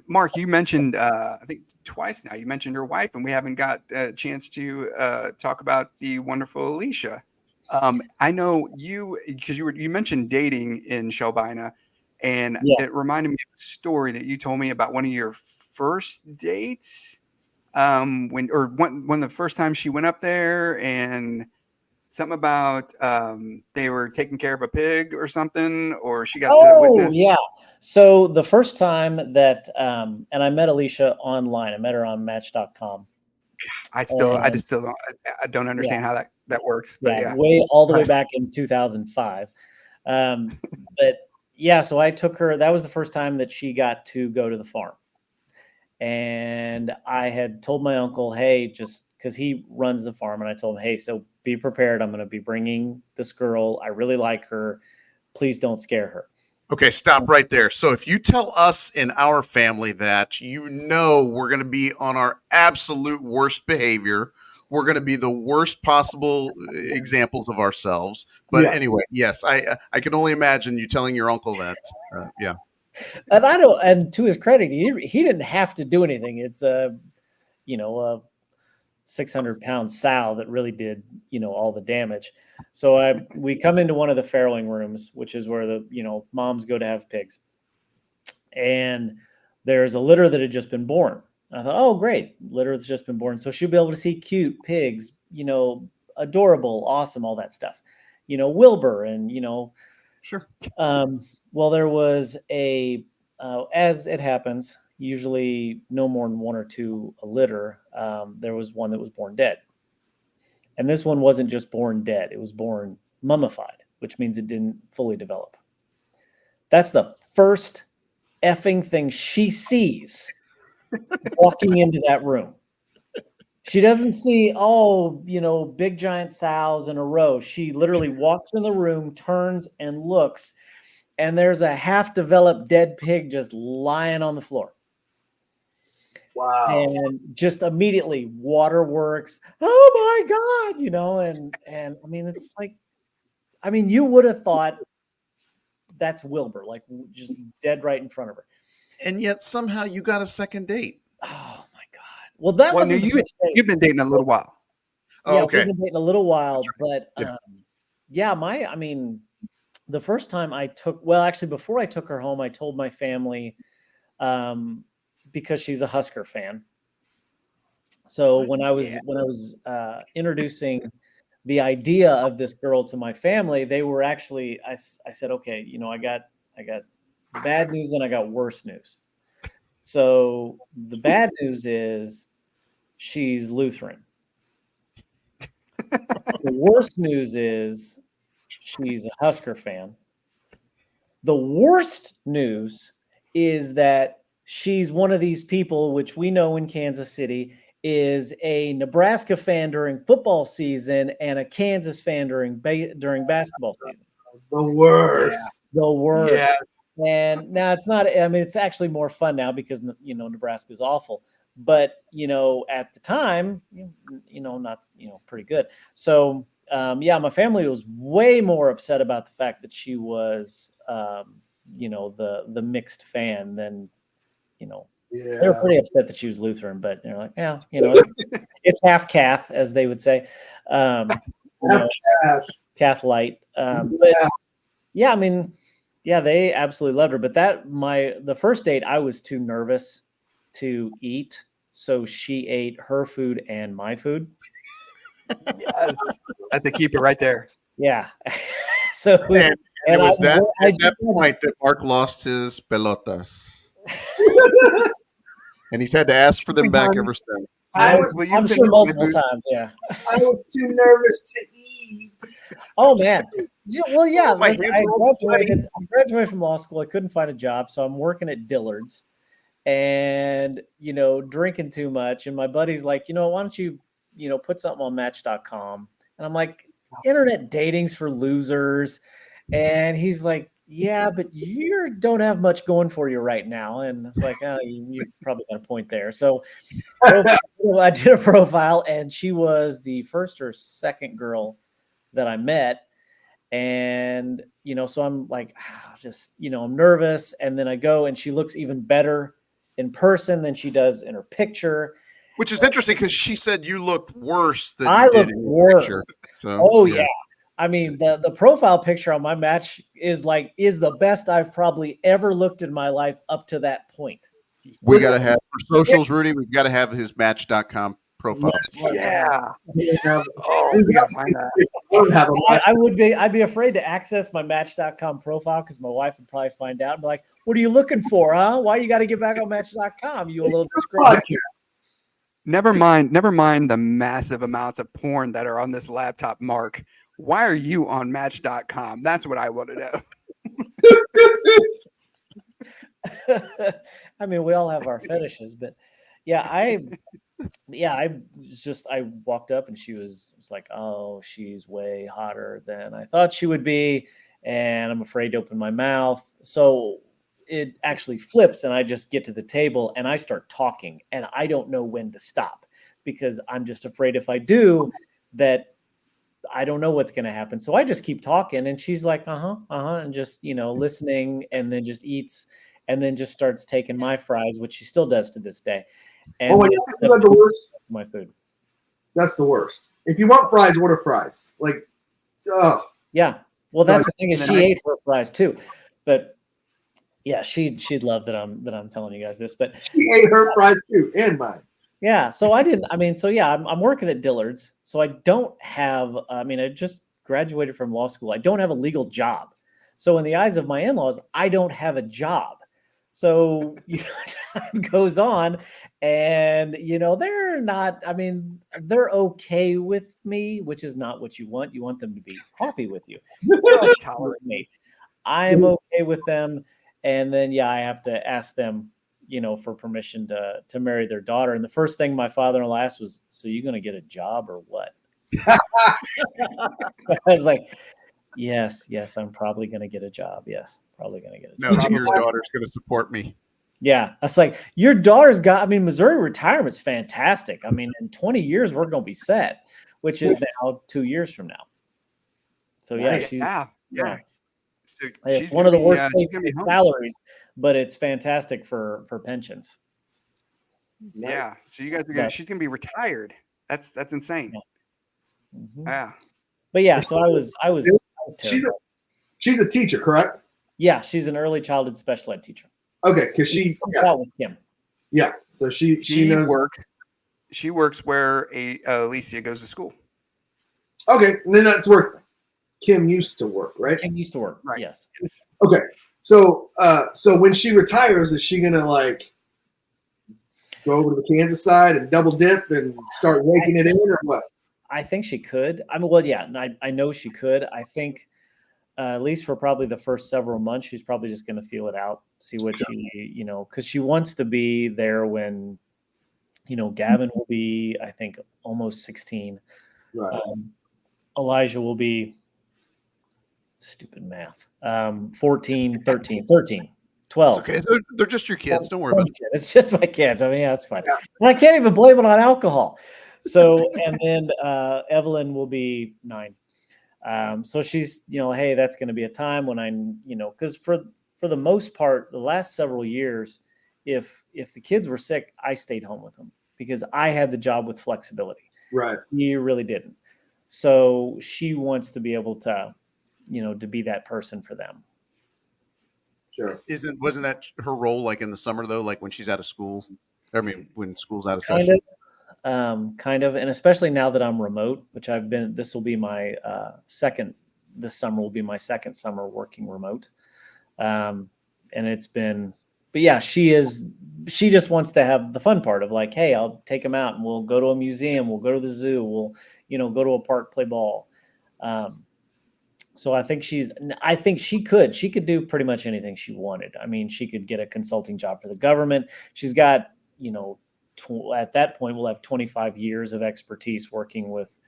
Mark, you mentioned I think twice now. You mentioned your wife, and we haven't got a chance to talk about the wonderful Alicia. I know you because you mentioned dating in Shelbina, and it reminded me of a story that you told me about one of your first dates. When the first time she went up there, and something about they were taking care of a pig or something, or she got to witness. Yeah. So the first time that, and I met Alicia online. I met her on Match.com. I don't understand how that works. But all the way back in 2005. But yeah, so I took her. That was the first time that she got to go to the farm. And I had told my uncle, hey, just because he runs the farm, and I told him, hey, so be prepared. I'm going to be bringing this girl. I really like her. Please don't scare her. Okay, stop right there. So if you tell us in our family that we're going to be on our absolute worst behavior, we're going to be the worst possible examples of ourselves. But anyway, yes, I can only imagine you telling your uncle that. Yeah. And and to his credit, he didn't have to do anything. It's a 600-pound sow that really did, all the damage. So we come into one of the farrowing rooms, which is where the, moms go to have pigs. And there's a litter that had just been born. I thought, oh, great. Litter that's just been born. So she'll be able to see cute pigs, adorable, awesome, all that stuff, Wilbur and, Sure. Well, there was as it happens, usually no more than one or two a litter. There was one that was born dead. And this one wasn't just born dead, it was born mummified, which means it didn't fully develop. That's the first effing thing she sees walking into that room. She doesn't see, big giant sows in a row. She literally walks in the room, turns and looks, and there's a half-developed dead pig just lying on the floor. Wow. And just immediately waterworks. Oh my God, and I mean, it's like, you would have thought that's Wilbur, like just dead right in front of her. And yet somehow you got a second date. Oh my God. Well, that Well, wasn't the first date. you've been dating a little while. Oh, Yeah, okay. we've been dating a little while, but Yeah. the first time before I took her home, I told my family, because she's a Husker fan. So when I was introducing the idea of this girl to my family, they were actually, I said, okay, I got bad news and I got worse news. So the bad news is she's Lutheran. The worst news is she's a Husker fan. The worst news is that she's one of these people, which we know in Kansas City, is a Nebraska fan during football season and a Kansas fan during basketball season. The worst. Yeah. The worst. Yes. And now it's not, it's actually more fun now because, Nebraska is awful. But, at the time, not, pretty good. So, my family was way more upset about the fact that she was, the mixed fan than, they were pretty upset that she was Lutheran, but they're like, yeah, it's half Cath, as they would say, Cath light. But yeah, they absolutely loved her. But the first date, I was too nervous to eat, so she ate her food and my food. Yes, that's the keeper right there. Yeah. So and it was at that point that Mark lost his pelotas. And he's had to ask for them back ever since. I'm sure multiple times, yeah. I was too nervous to eat. Oh, man. Well, yeah. My hands I graduated from law school. I couldn't find a job, so I'm working at Dillard's and, drinking too much. And my buddy's like, why don't you, put something on Match.com? And I'm like, internet dating's for losers. And he's like, yeah, but you don't have much going for you right now. And I was like, oh, you probably got a point there. So I did a profile, and she was the first or second girl that I met. And, so I'm like, I'm nervous. And then I go, and she looks even better in person than she does in her picture. Which is interesting because she said you looked worse than I you did looked in worse. your picture. So, oh, yeah. I mean, the profile picture on my Match is the best I've probably ever looked in my life up to that point. We got to have, for socials, Rudy, we've got to have his Match.com profile. Yeah. I'd be afraid to access my Match.com profile because my wife would probably find out and be like, what are you looking for, huh? Why you got to get back on Match.com? You a little disgrace. Never mind the massive amounts of porn that are on this laptop, Mark. Why are you on Match.com? That's what I want to know. I mean, we all have our fetishes, but yeah, I walked up and she was like, oh, she's way hotter than I thought she would be. And I'm afraid to open my mouth. So it actually flips and I just get to the table and I start talking and I don't know when to stop because I'm just afraid if I do that I don't know what's going to happen. So I just keep talking and she's like, and just, listening and then just eats and then just starts taking my fries, which she still does to this day. And that's the worst. My food. That's the worst. If you want fries, order fries. Yeah. Well, that's the thing is she ate her fries too, but yeah, she'd love that I'm telling you guys this, but she ate her fries too and mine. Yeah. So I'm working at Dillard's. So I don't have, I just graduated from law school. I don't have a legal job. So in the eyes of my in-laws, I don't have a job. So, time goes on, and, they're not, I mean, they're okay with me, which is not what you want. You want them to be happy with you. They're okay with me. I'm okay with them. And then, I have to ask them, for permission to marry their daughter. And the first thing my father-in-law asked was, "So you going to get a job or what?" I was like, yes, I'm probably going to get a job. Yes, probably going to get a job. No, your daughter's going to support me. Yeah. I was like, your daughter's Missouri retirement's fantastic. I mean, in 20 years, we're going to be set, which is now 2 years from now. So, Nice. Yeah. So it's one of the worst states with salaries, but it's fantastic for pensions. Nice. Yeah. So you guys are she's gonna be retired. That's insane. Yeah. Mm-hmm. Yeah. But so I was she's a teacher, correct? Yeah, she's an early childhood special ed teacher. Okay, because that was Kim. Yeah, so she knows. She works where Alicia goes to school. Okay, and then that's where Kim used to work, right? Kim used to work, right? Yes. Okay, so when she retires, is she gonna go over to the Kansas side and double dip and start raking it in, or what? I think she could. I mean, well, yeah, I know she could. I think at least for probably the first several months, she's probably just going to feel it out, see what she, because she wants to be there when, Gavin will be, I think, almost 16. Right. Elijah will be, stupid math, 14, 13, 12. It's okay. They're just your kids. Don't worry about it. It's just my kids. I mean, that's fine. Yeah. And I can't even blame it on alcohol. So, and then Evelyn will be 9. So she's, hey, that's going to be a time when because for the most part, the last several years, if the kids were sick, I stayed home with them because I had the job with flexibility. Right. You really didn't. So she wants to be able to, to be that person for them. Sure. Wasn't that her role like in the summer though? Like when she's out of school? I mean, when school's out of session? Kind of. And especially now that I'm remote, which this will be my this summer will be my second summer working remote. And it's been, but yeah, she just wants to have the fun part of like, hey, I'll take them out and we'll go to a museum. We'll go to the zoo. We'll, go to a park, play ball. So I think she could do pretty much anything she wanted. I mean, she could get a consulting job for the government. She's got, at that point, we'll have 25 years of expertise working with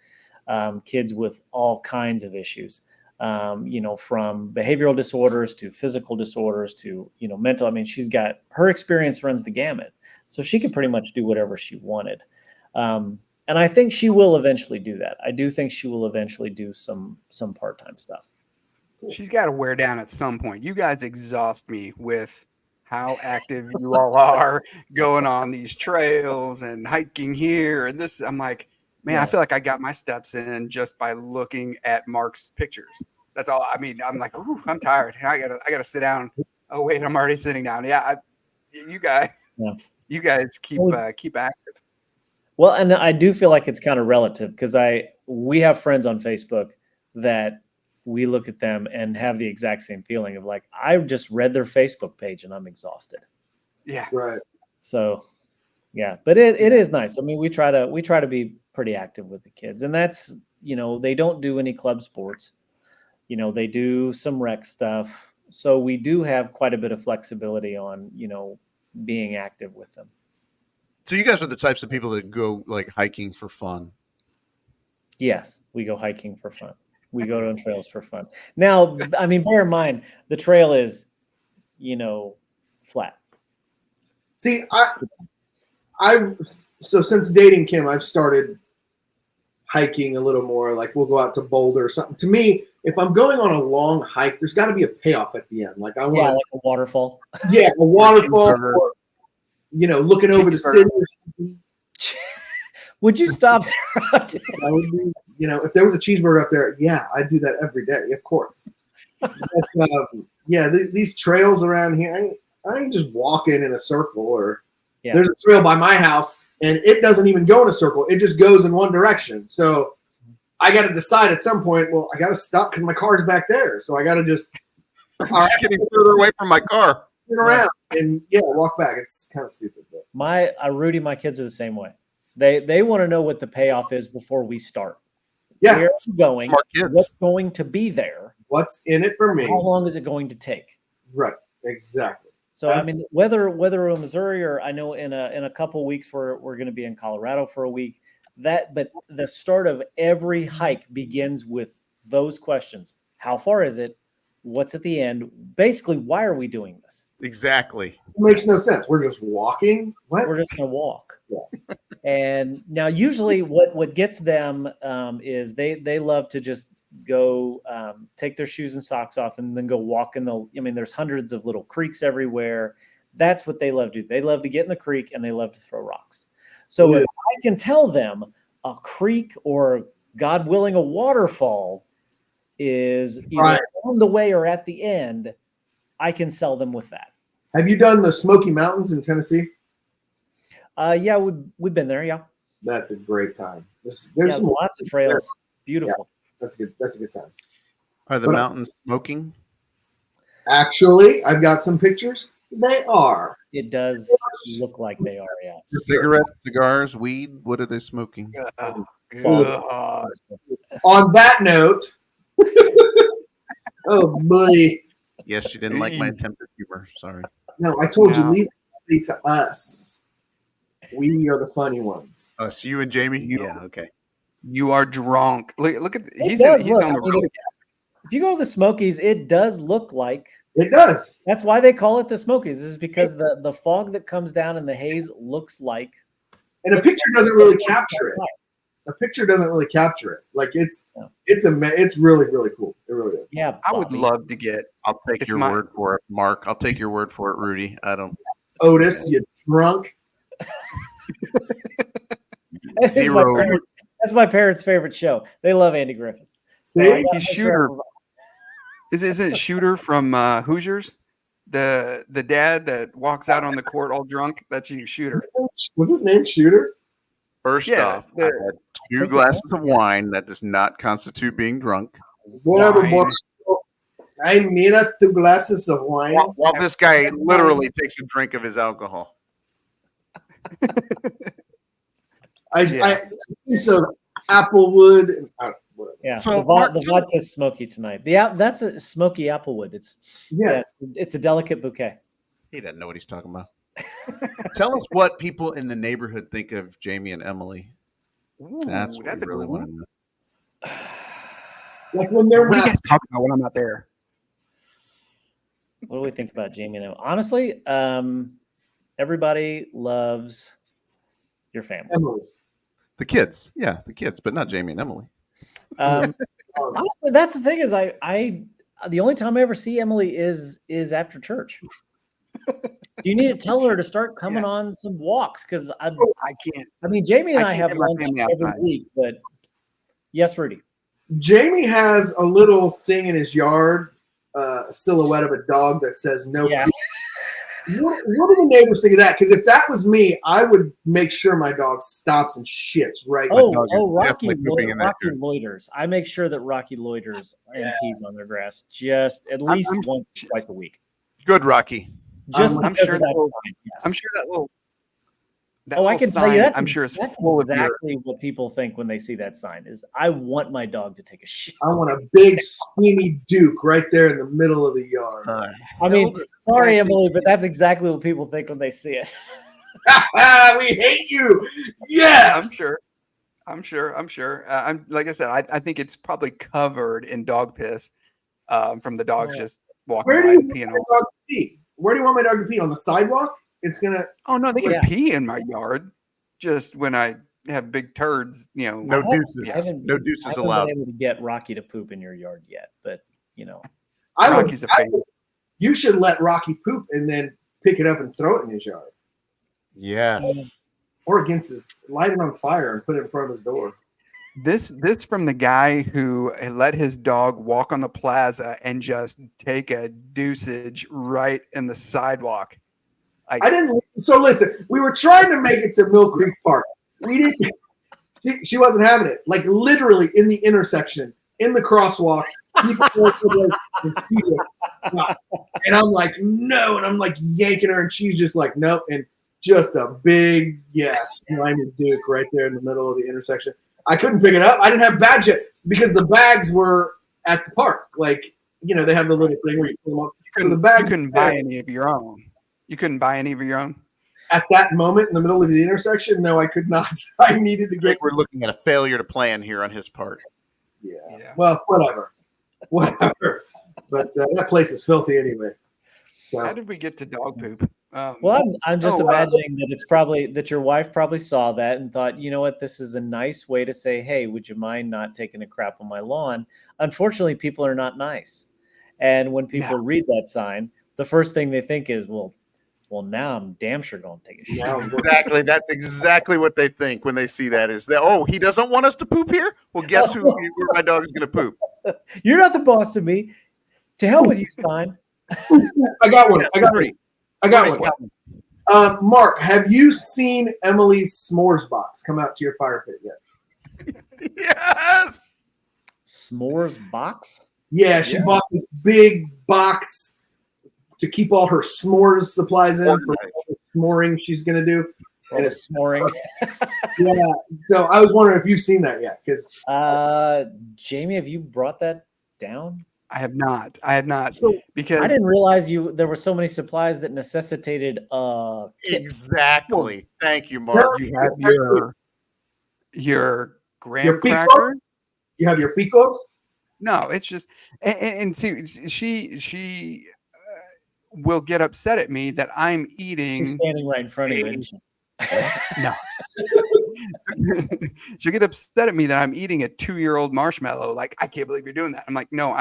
kids with all kinds of issues, from behavioral disorders to physical disorders to, mental. I mean, her experience runs the gamut. So she could pretty much do whatever she wanted. And I think she will eventually do that. I do think she will eventually do some part-time stuff. She's got to wear down at some point. You guys exhaust me with how active you all are going on these trails and hiking here and this. I'm like, man, I feel like I got my steps in just by looking at Mark's pictures. That's all. I mean, I'm like, ooh, I'm tired. I gotta sit down. Oh wait, I'm already sitting down. Yeah, you guys keep active. Well, and I do feel like it's kind of relative because we have friends on Facebook that we look at them and have the exact same feeling of like, I just read their Facebook page and I'm exhausted. Yeah. Right. So yeah, but it is nice. I mean, we try to be pretty active with the kids, and that's, they don't do any club sports, they do some rec stuff. So we do have quite a bit of flexibility on, being active with them. So you guys are the types of people that go like hiking for fun. Yes, we go hiking for fun. We go on trails for fun. Now, I mean, bear in mind, the trail is, flat. See, so since dating Kim, I've started hiking a little more. Like we'll go out to Boulder or something. To me, if I'm going on a long hike, there's got to be a payoff at the end. Like I want, like a waterfall. Yeah, a waterfall. Or, looking over the city or something. Would you stop? That would be, if there was a cheeseburger up there, yeah, I'd do that every day, of course. But, these trails around here, I ain't just walking in a circle. Or there's a trail by my house, and it doesn't even go in a circle. It just goes in one direction. So I got to decide at some point, well, I got to stop because my car's back there. So I got to just I'm just getting further away from my car. Turn around and walk back. It's kind of stupid. But. Rudy, my kids are the same way. They want to know what the payoff is before we start. Yeah, where are we going? Smart kids. What's going to be there? What's in it for me? How long is it going to take? Right, exactly. So I mean, whether we're in Missouri or I know in a couple weeks we're going to be in Colorado for a week. But the start of every hike begins with those questions: how far is it? What's at the end? Basically, why are we doing this? Exactly. It makes no sense. We're just walking. What? We're just gonna walk. Yeah. And now, usually, what gets them is they love to just go take their shoes and socks off and then go walk in the. I mean, there's hundreds of little creeks everywhere. That's what they love to do. They love to get in the creek and they love to throw rocks. So if I can tell them a creek or, God willing, a waterfall is either on the way or at the end, I can sell them with that. Have you done the Smoky Mountains in Tennessee? Yeah, we've been there. Yeah, that's a great time. There's some lots of trails. Beautiful. Yeah, that's good. That's a good time. Are the mountains smoking? Actually, I've got some pictures. They are. It does look like they are. Yeah. Cigarettes, cigars, weed. What are they smoking? On that note, oh boy. Yes, you didn't like my attempted humor. Sorry. No, I told you, leave it to us. We are the funny ones. Us, you and Jamie? Yeah, okay. You are drunk. Look at he's on the road. If you go to the Smokies, it does look like it does. That's why they call it the Smokies, is because the fog that comes down and the haze looks like. And a picture doesn't really capture it. A picture doesn't really capture it. Like it's really, really cool. It really is. Yeah, I would love to get. I'll take your word for it, Mark. I'll take your word for it, Rudy. I don't. Otis, you drunk. Zero. That's my parents' favorite show. They love Andy Griffith. See? He's Shooter. Isn't it Shooter from Hoosiers? The dad that walks out on the court all drunk? That's you, Shooter. Was his name Shooter? First off, I had 2 glasses of wine. That does not constitute being drunk. Whatever, boy. I made up 2 glasses of wine. While this guy literally takes a drink of his alcohol. I think so. Applewood. Yeah, so the vodka's smoky tonight. That's a smoky Applewood. It's it's a delicate bouquet. He doesn't know what he's talking about. Tell us what people in the neighborhood think of Jamie and Emily. Ooh, that's what I really want to know. Like when they're what do you guys talk about when I'm not there? What do we think about Jamie and Emily? Honestly, everybody loves your family. Emily. The kids, the kids, but not Jamie and Emily. Honestly, that's the thing is I the only time I ever see Emily is after church. You need to tell her to start coming on some walks because I can't. I mean, Jamie and I have lunch every week, but yes, Rudy. Jamie has a little thing in his yard, a silhouette of a dog that says no. Yeah. What do the neighbors think of that? Because if that was me, I would make sure my dog stops and shits right. Rocky loiters. I make sure that Rocky loiters and pees on their grass just at least once, twice a week. Good, Rocky. Just I'm sure that I'm sure that little. I can tell you that. I'm sure it's full exactly what people think when they see that sign. Is I want my dog to take a shit. I want a big steamy Duke right there in the middle of the yard. I mean, sorry, Emily, but that's exactly what people think when they see it. We hate you. Yeah, I'm sure. I'm like I said. I think it's probably covered in dog piss from the dogs just walking. Where do you want my dog to pee? Where do you want my dog to pee? On the sidewalk? It's gonna. Oh no, they can pee in my yard. Just when I have big turds, No deuces. No deuces allowed. I haven't been able to get Rocky to poop in your yard yet, but Rocky's a favorite. You should let Rocky poop and then pick it up and throw it in his yard. Yes. Or light it on fire and put it in front of his door. This from the guy who let his dog walk on the plaza and just take a deucage right in the sidewalk. I didn't. So listen, we were trying to make it to Mill Creek Park. We didn't. She wasn't having it. Like literally in the intersection, in the crosswalk. People and she just stopped. And I'm like, no. And I'm like yanking her, and she's just like, nope. And just a big slimy Duke right there in the middle of the intersection. I couldn't pick it up. I didn't have badge yet because the bags were at the park. Like, you know, they have the little thing where you pull them up. So the bag, you couldn't buy any of your own. You couldn't buy any of your own. At that moment in the middle of the intersection, no, I could not. I needed to I get. think we're looking at a failure to plan here on his part. Yeah. Well, whatever. But that place is filthy anyway. So. How did we get to dog poop? Well, I'm just imagining that it's probably that your wife probably saw that and thought, you know what, this is a nice way to say, hey, would you mind not taking a crap on my lawn? Unfortunately, people are not nice. And when people read that sign, the first thing they think is, well, now I'm damn sure going to take a shit. Exactly. That's exactly what they think when they see that is that, oh, he doesn't want us to poop here? Well, guess where my dog is going to poop? You're not the boss of me. To hell with you, sign. I got one. I got one. Mark, have you seen Emily's s'mores box come out to your fire pit yet? Yes. S'mores box? Yeah, she bought this big box to keep all her s'mores supplies in for the s'moring she's going to do. And it's s'moring. Yeah. So I was wondering if you've seen that yet. Because Jamie, have you brought that down? I have not. So because I didn't realize there were so many supplies that necessitated exactly. Thank you, Mark. You have your graham picos? crackers. You have your picos? No, it's just and see, she will get upset at me that I'm eating. She's standing right in front of you, isn't she? No. She'll get upset at me that I'm eating a 2-year-old marshmallow. Like, I can't believe you're doing that. I'm like, no,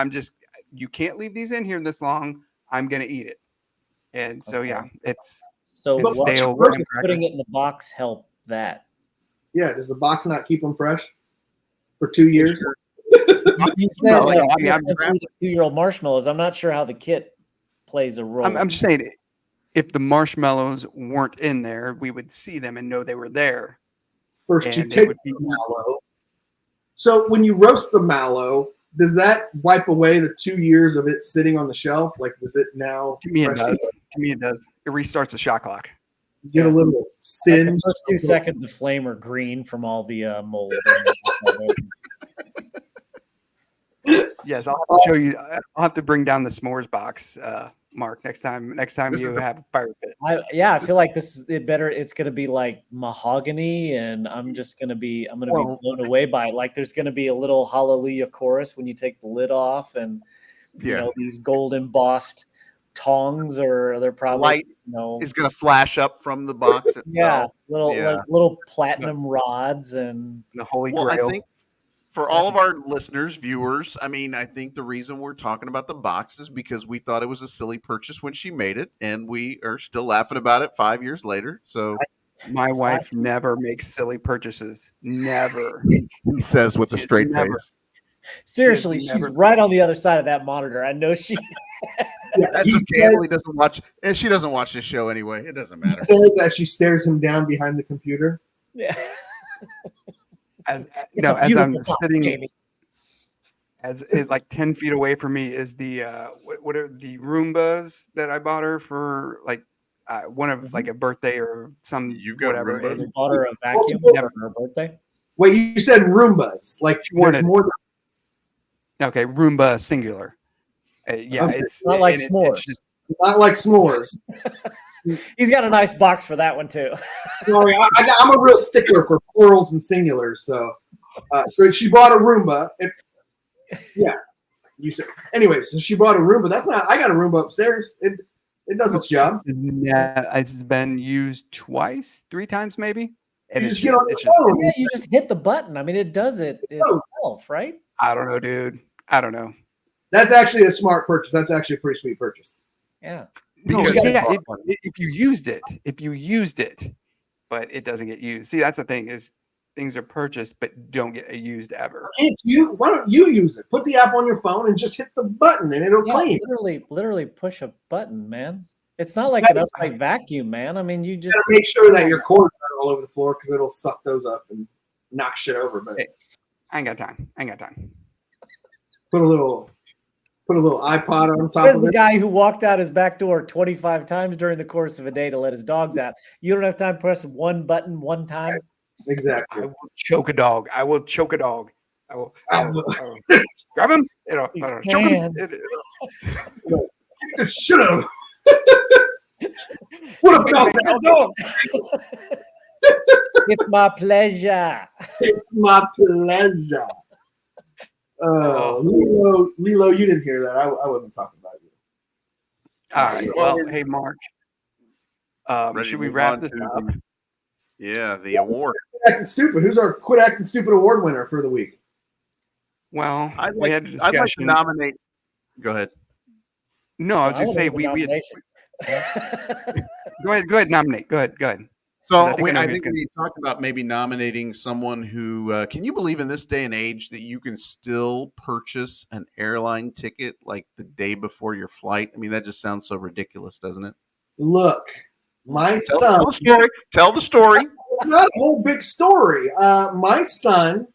you can't leave these in here this long. I'm going to eat it. And so, it's stale. Putting it in the box help that? Yeah. Does the box not keep them fresh for 2 years? You said, I'm 2-year-old marshmallows. I'm not sure how the kit plays a role. I'm just saying, if the marshmallows weren't in there, we would see them and know they were there. First, you take the mallow. So when you roast the mallow, does that wipe away the 2 years of it sitting on the shelf? Like, does it now? To me, it does. It restarts the shot clock. You get a little singe. Like the first 2 seconds of flame are green from all the mold. Yes, I'll have to show you. I'll have to bring down the s'mores box, Mark, next time you have a fire pit. I feel like it's going to be like mahogany, and I'm going to be blown away by it. Like, there's going to be a little hallelujah chorus when you take the lid off, and you know, these gold embossed tongs, or they're probably light is going to flash up from the box itself. Little platinum rods and the Holy Grail. I think for all of our listeners, viewers, I mean, I think the reason we're talking about the box is because we thought it was a silly purchase when she made it, and we are still laughing about it 5 years later. So my wife never makes silly purchases. Never. He says with a straight face. Seriously, she's right on the other side of that monitor. I know she. That's okay. Emily doesn't watch, and she doesn't watch this show anyway. It doesn't matter. He says as she stares him down behind the computer. Yeah. As I'm sitting, like 10 feet away from me is the what are the Roombas that I bought her for like one of like a birthday or some whatever. Roombas? You bought her a vacuum for her birthday. Wait, you said Roombas? Like there's more than... Okay, Roomba singular. It's not like s'mores. Not like s'mores. He's got a nice box for that one too. Sorry, I'm a real stickler for plurals and singulars. So she bought a Roomba. You said anyway. So she bought a Roomba. That's not. I got a Roomba upstairs. It does its job. Yeah, it's been used 3 times maybe. And you just hit the button. I mean, it does it itself, right? I don't know, dude. I don't know. That's actually a smart purchase. That's actually a pretty sweet purchase. Yeah. Because if you used it, but it doesn't get used. See, that's the thing is things are purchased but don't get used ever. Why don't you use it? Put the app on your phone and just hit the button and it'll clean. Literally push a button, man. It's not like an upright vacuum, man. I mean, you just gotta make sure that your cords aren't all over the floor because it'll suck those up and knock shit over. But hey, I ain't got time. Put a little iPod on top There's of the it. guy who walked out his back door 25 times during the course of a day to let his dogs out. You don't have time to press one button one time. Exactly. I will choke a dog. I will choke a dog. I will grab him. These Choke him. hands. Shut up. What about that? Let's go. It's my pleasure. It's my pleasure. Lilo, you didn't hear that. I wasn't talking about you. All right. Well, hey, Mark. Ready Should to we move wrap on this to up? the award. Quit Acting Stupid. Who's our Quit Acting Stupid award winner for the week? Well, I'd we like, had a I'd like to discussion. nominate. Go ahead. No, I was I just wanna saying hear the we had, nomination. go ahead, nominate. Go ahead. So I think I know I who's think gonna- we talked about maybe nominating someone who can you believe in this day and age that you can still purchase an airline ticket like the day before your flight? I mean, that just sounds so ridiculous, doesn't it? Look, my son. Tell the story. Tell the story. Not a whole big story. My son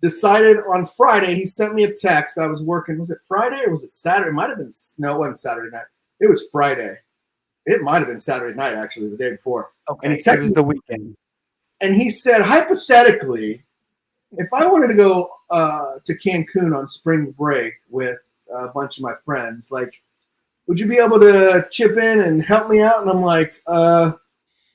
decided on Friday. He sent me a text. I was working. Was it Friday or was it Saturday? It might have been. No, it wasn't Saturday night. It was Friday. It might have been Saturday night, actually, the day before. Okay, And he it texted was me, the weekend. and he said, hypothetically, if I wanted to go to Cancun on spring break with a bunch of my friends, like, would you be able to chip in and help me out? And I'm like,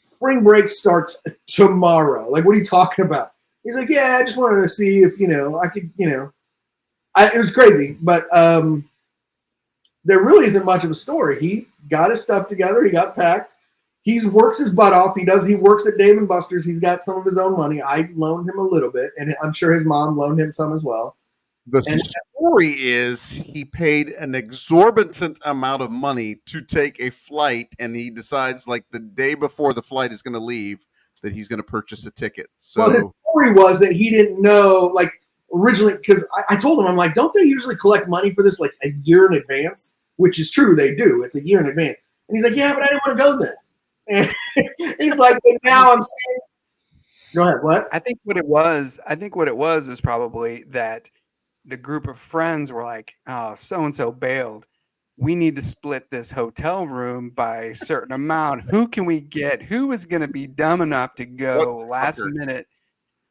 spring break starts tomorrow. Like, what are you talking about? He's like, yeah, I just wanted to see if, I could, it was crazy, but there really isn't much of a story. He got his stuff together. He got packed. He works his butt off. He works at Dave & Buster's. He's got some of his own money. I loaned him a little bit, and I'm sure his mom loaned him some as well. The story is he paid an exorbitant amount of money to take a flight, and he decides like the day before the flight is going to leave that he's going to purchase a ticket. So Well, his story was that he didn't know, like, originally, because I told him, I'm like, don't they usually collect money for this like a year in advance? Which is true, they do. It's a year in advance. And he's like, yeah, but I didn't want to go then. And he's like, but now I'm saying, go ahead, what? I think what it was probably that the group of friends were like, oh, so and so bailed. We need to split this hotel room by a certain amount. Who can we get? Who is going to be dumb enough to go What's last Tucker? minute?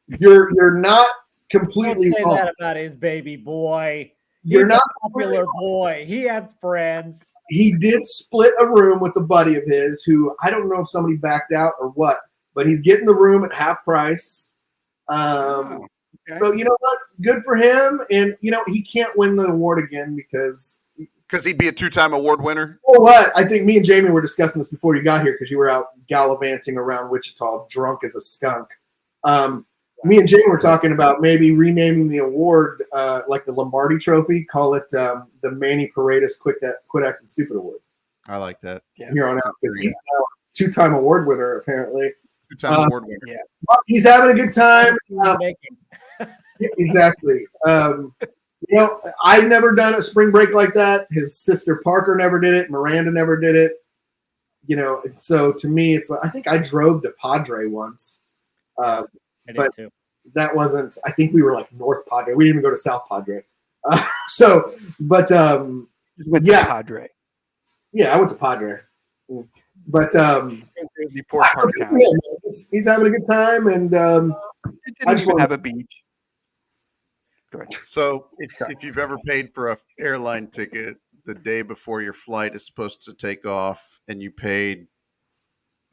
You're not Don't completely say wrong. that about his baby boy. You're He's not a popular boy. He has friends. He did split a room with a buddy of his who I don't know if somebody backed out or what, but he's getting the room at half price. Oh, okay. So you know what? Good for him. And he can't win the award again because he'd be a 2-time award winner. you know what? I think me and Jamie were discussing this before you got here because you were out gallivanting around Wichita drunk as a skunk. Me and Jamie were talking about maybe renaming the award like the Lombardi Trophy, call it the Manny Paredes Quit Acting Stupid Award. I like that. Yeah. Here on out because he's now a 2-time award winner apparently. 2-time award winner. Yeah. Well, he's having a good time. Exactly. I've never done a spring break like that. His sister Parker never did it. Miranda never did it. So to me, it's like I think I drove to Padre once. I did But- too. That wasn't. I think we were like North Padre. We didn't even go to South Padre. But Just went Yeah. to Padre. yeah, I went to Padre. But The poor that's part okay town. for him, man. He's having a good time, and It I didn't just even wanna- have a beach. Go ahead. So if you've ever paid for a airline ticket the day before your flight is supposed to take off and you paid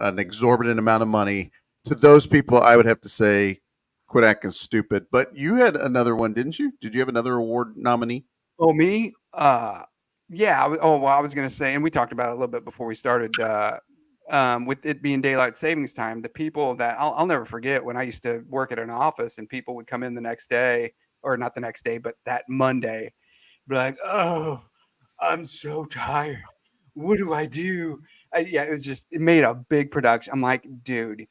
an exorbitant amount of money, to those people, I would have to say, quit acting stupid. But you had another one, didn't you? Did you have another award nominee? Oh, me? Yeah. I was going to say, and we talked about it a little bit before we started. With it being daylight savings time, the people that I'll never forget when I used to work at an office and people would come in the next day, or not the next day, but that Monday, be like, "Oh, I'm so tired. What do I do?" Yeah, it made a big production. I'm like, dude,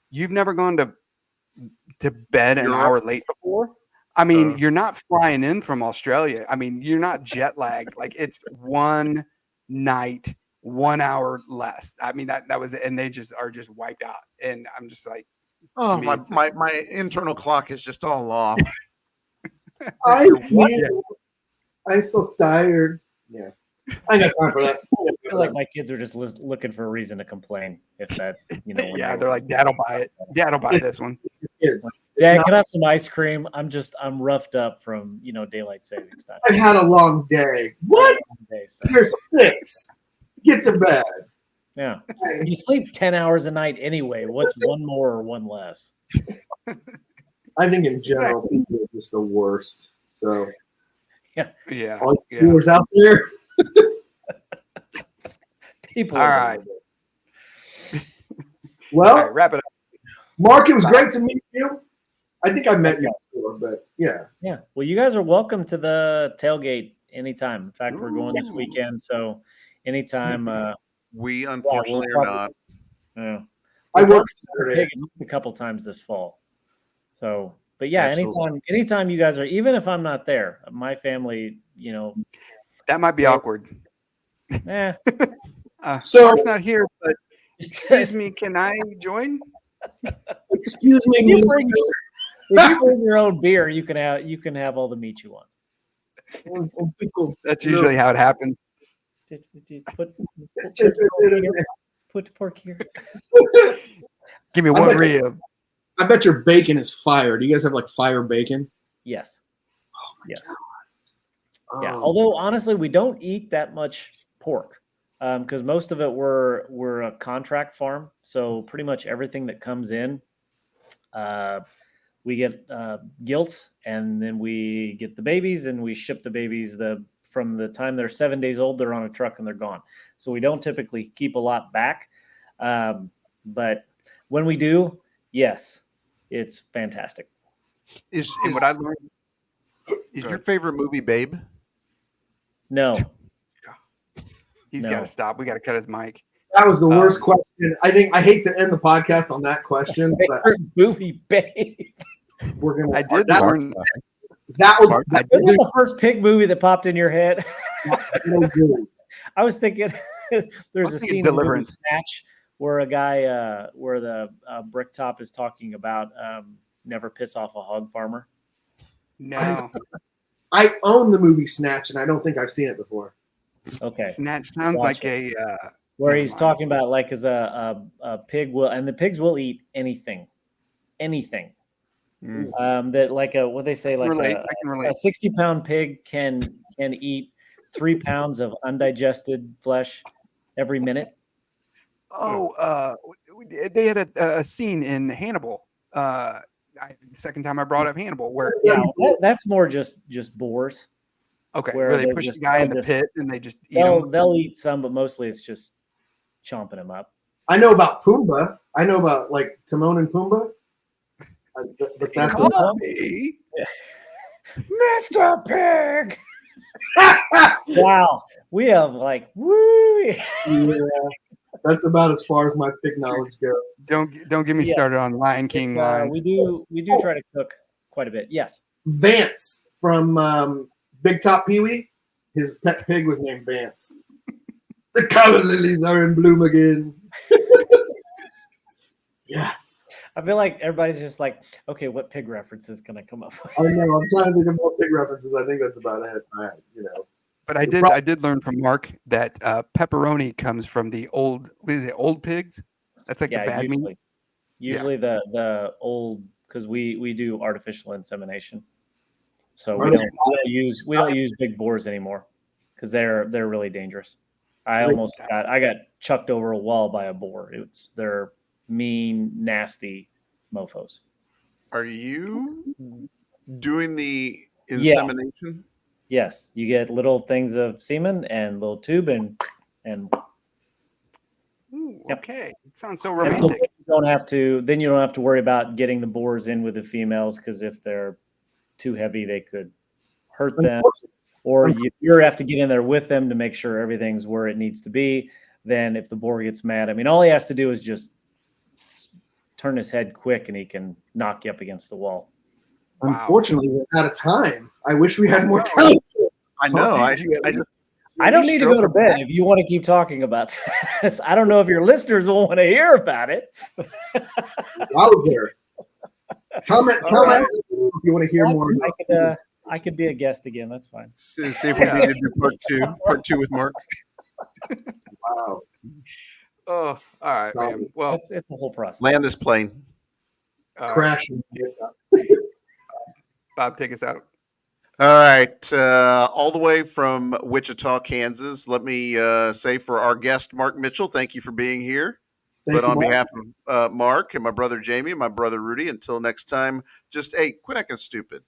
you've never gone to bed an Europe? hour late before? I mean, Uh. you're not flying in from Australia. I mean, you're not jet lagged. Like it's one night, 1 hour less. I mean, that was it. And they just are just wiped out. And I'm just like, Oh, me, my, it's- my internal clock is just all off. I You're what? can't. I'm so tired. Yeah. I ain't got time for that. I feel like my kids are just looking for a reason to complain. If that, when Yeah, they're like, Dad'll buy it. Dad'll buy this one. Kids. Dad, can I have some ice cream? I'm roughed up from daylight savings time. I had a long day. What? You're 6. Get to bed. Yeah. You sleep 10 hours a night anyway. What's one more or one less? I think in general, people are just the worst. So, Yeah. all you viewers out there. People. All right. Well, All right, wrap it up. Mark, it was great to meet you. I think I met you before, but yeah. Yeah. Well, you guys are welcome to the tailgate anytime. In fact, we're going this weekend, so anytime. We unfortunately are not. Yeah. I work Saturday a couple times this fall. So, but yeah, Absolutely. anytime you guys are, even if I'm not there, my family, That might be awkward. So- Mark's not here, but excuse me, can I join? Excuse me, If you mister. if you bring your own beer, you can have all the meat you want. That's usually how it happens. Put pork here. Give me I one bet- rib. I bet your bacon is fire. Do you guys have like fire bacon? Yes. Yes. Oh. Yeah. Although honestly, we don't eat that much pork because most of it we're a contract farm, so pretty much everything that comes in, we get gilt, and then we get the babies, and we ship the babies from the time they're 7 days old. They're on a truck and they're gone. So we don't typically keep a lot back, but when we do, yes, it's fantastic. Is What I learned. your favorite movie Babe? No. He's No. got to stop. We got to cut his mic. That was the worst question. I hate to end the podcast on that question, but Movie Babe. we're gonna. I did that, learn. that was I Was did. it the first pig movie that popped in your head? no good. I was thinking there's a thinking scene in the movie Deliverance. Snatch where a guy, where the bricktop is talking about never piss off a hog farmer. No. I own the movie Snatch, and I don't think I've seen it before. Okay. Snatch sounds Watch like a. Where Never he's mind. talking about like as a pig will, and the pigs will eat anything. Mm. That like a, what they say, like I a can relate. 60-pound pig can eat 3 pounds of undigested flesh every minute. Oh, they had a scene in Hannibal. The second time I brought up Hannibal, where Yeah, that's more just boars. where they they're push the just- guy in the they'll just- pit and they just eat him. They'll eat some, but mostly it's just chomping him up. I know about Pumbaa. I know about like Timon and Pumbaa. But that's Call me. Mr. Pig. Wow, we have like woo. yeah, that's about as far as my pig knowledge goes. Don't get me Yes. started on Lion King lines. We do try to cook quite a bit. Yes. Vance from Big Top Pee Wee, his pet pig was named Vance. The color lilies are in bloom again. Yes. I feel like everybody's just like, okay, what pig references can I come up with? I know. I'm trying to think of more pig references. I think that's about it. But I did learn from Mark that pepperoni comes from the old pigs. That's like the bad meat. Usually the old, because we do artificial insemination, so we don't use big boars anymore because they're really dangerous. I got chucked over a wall by a boar. They're mean, nasty mofos. Are you doing the insemination? Yes, you get little things of semen and little tube and Ooh, Yep. okay. It sounds so and so romantic. you don't have to worry about getting the boars in with the females, because if they're too heavy, they could hurt them, or you have to get in there with them to make sure everything's where it needs to be. Then if the boar gets mad, I mean, all he has to do is just turn his head quick and he can knock you up against the wall. Unfortunately, we're out of time. I wish we had more time. I know. I don't need to go to bed if you want to keep talking about this. I don't know if your listeners will want to hear about it. Wowzer. Comment if you want to hear more. I could be a guest again. That's fine. See if we need to do part two with Mark. Wow. Oh, all right, Solid. man. Well, It's a whole process. Land this plane. all right. Crashing. Bob, take us out. All right. All the way from Wichita, Kansas. Let me say for our guest, Mark Mitchell, thank you for being here. Thank But you, on Mark. behalf of Mark and my brother Jamie and my brother Rudy, until next time, just, hey, quit acting stupid.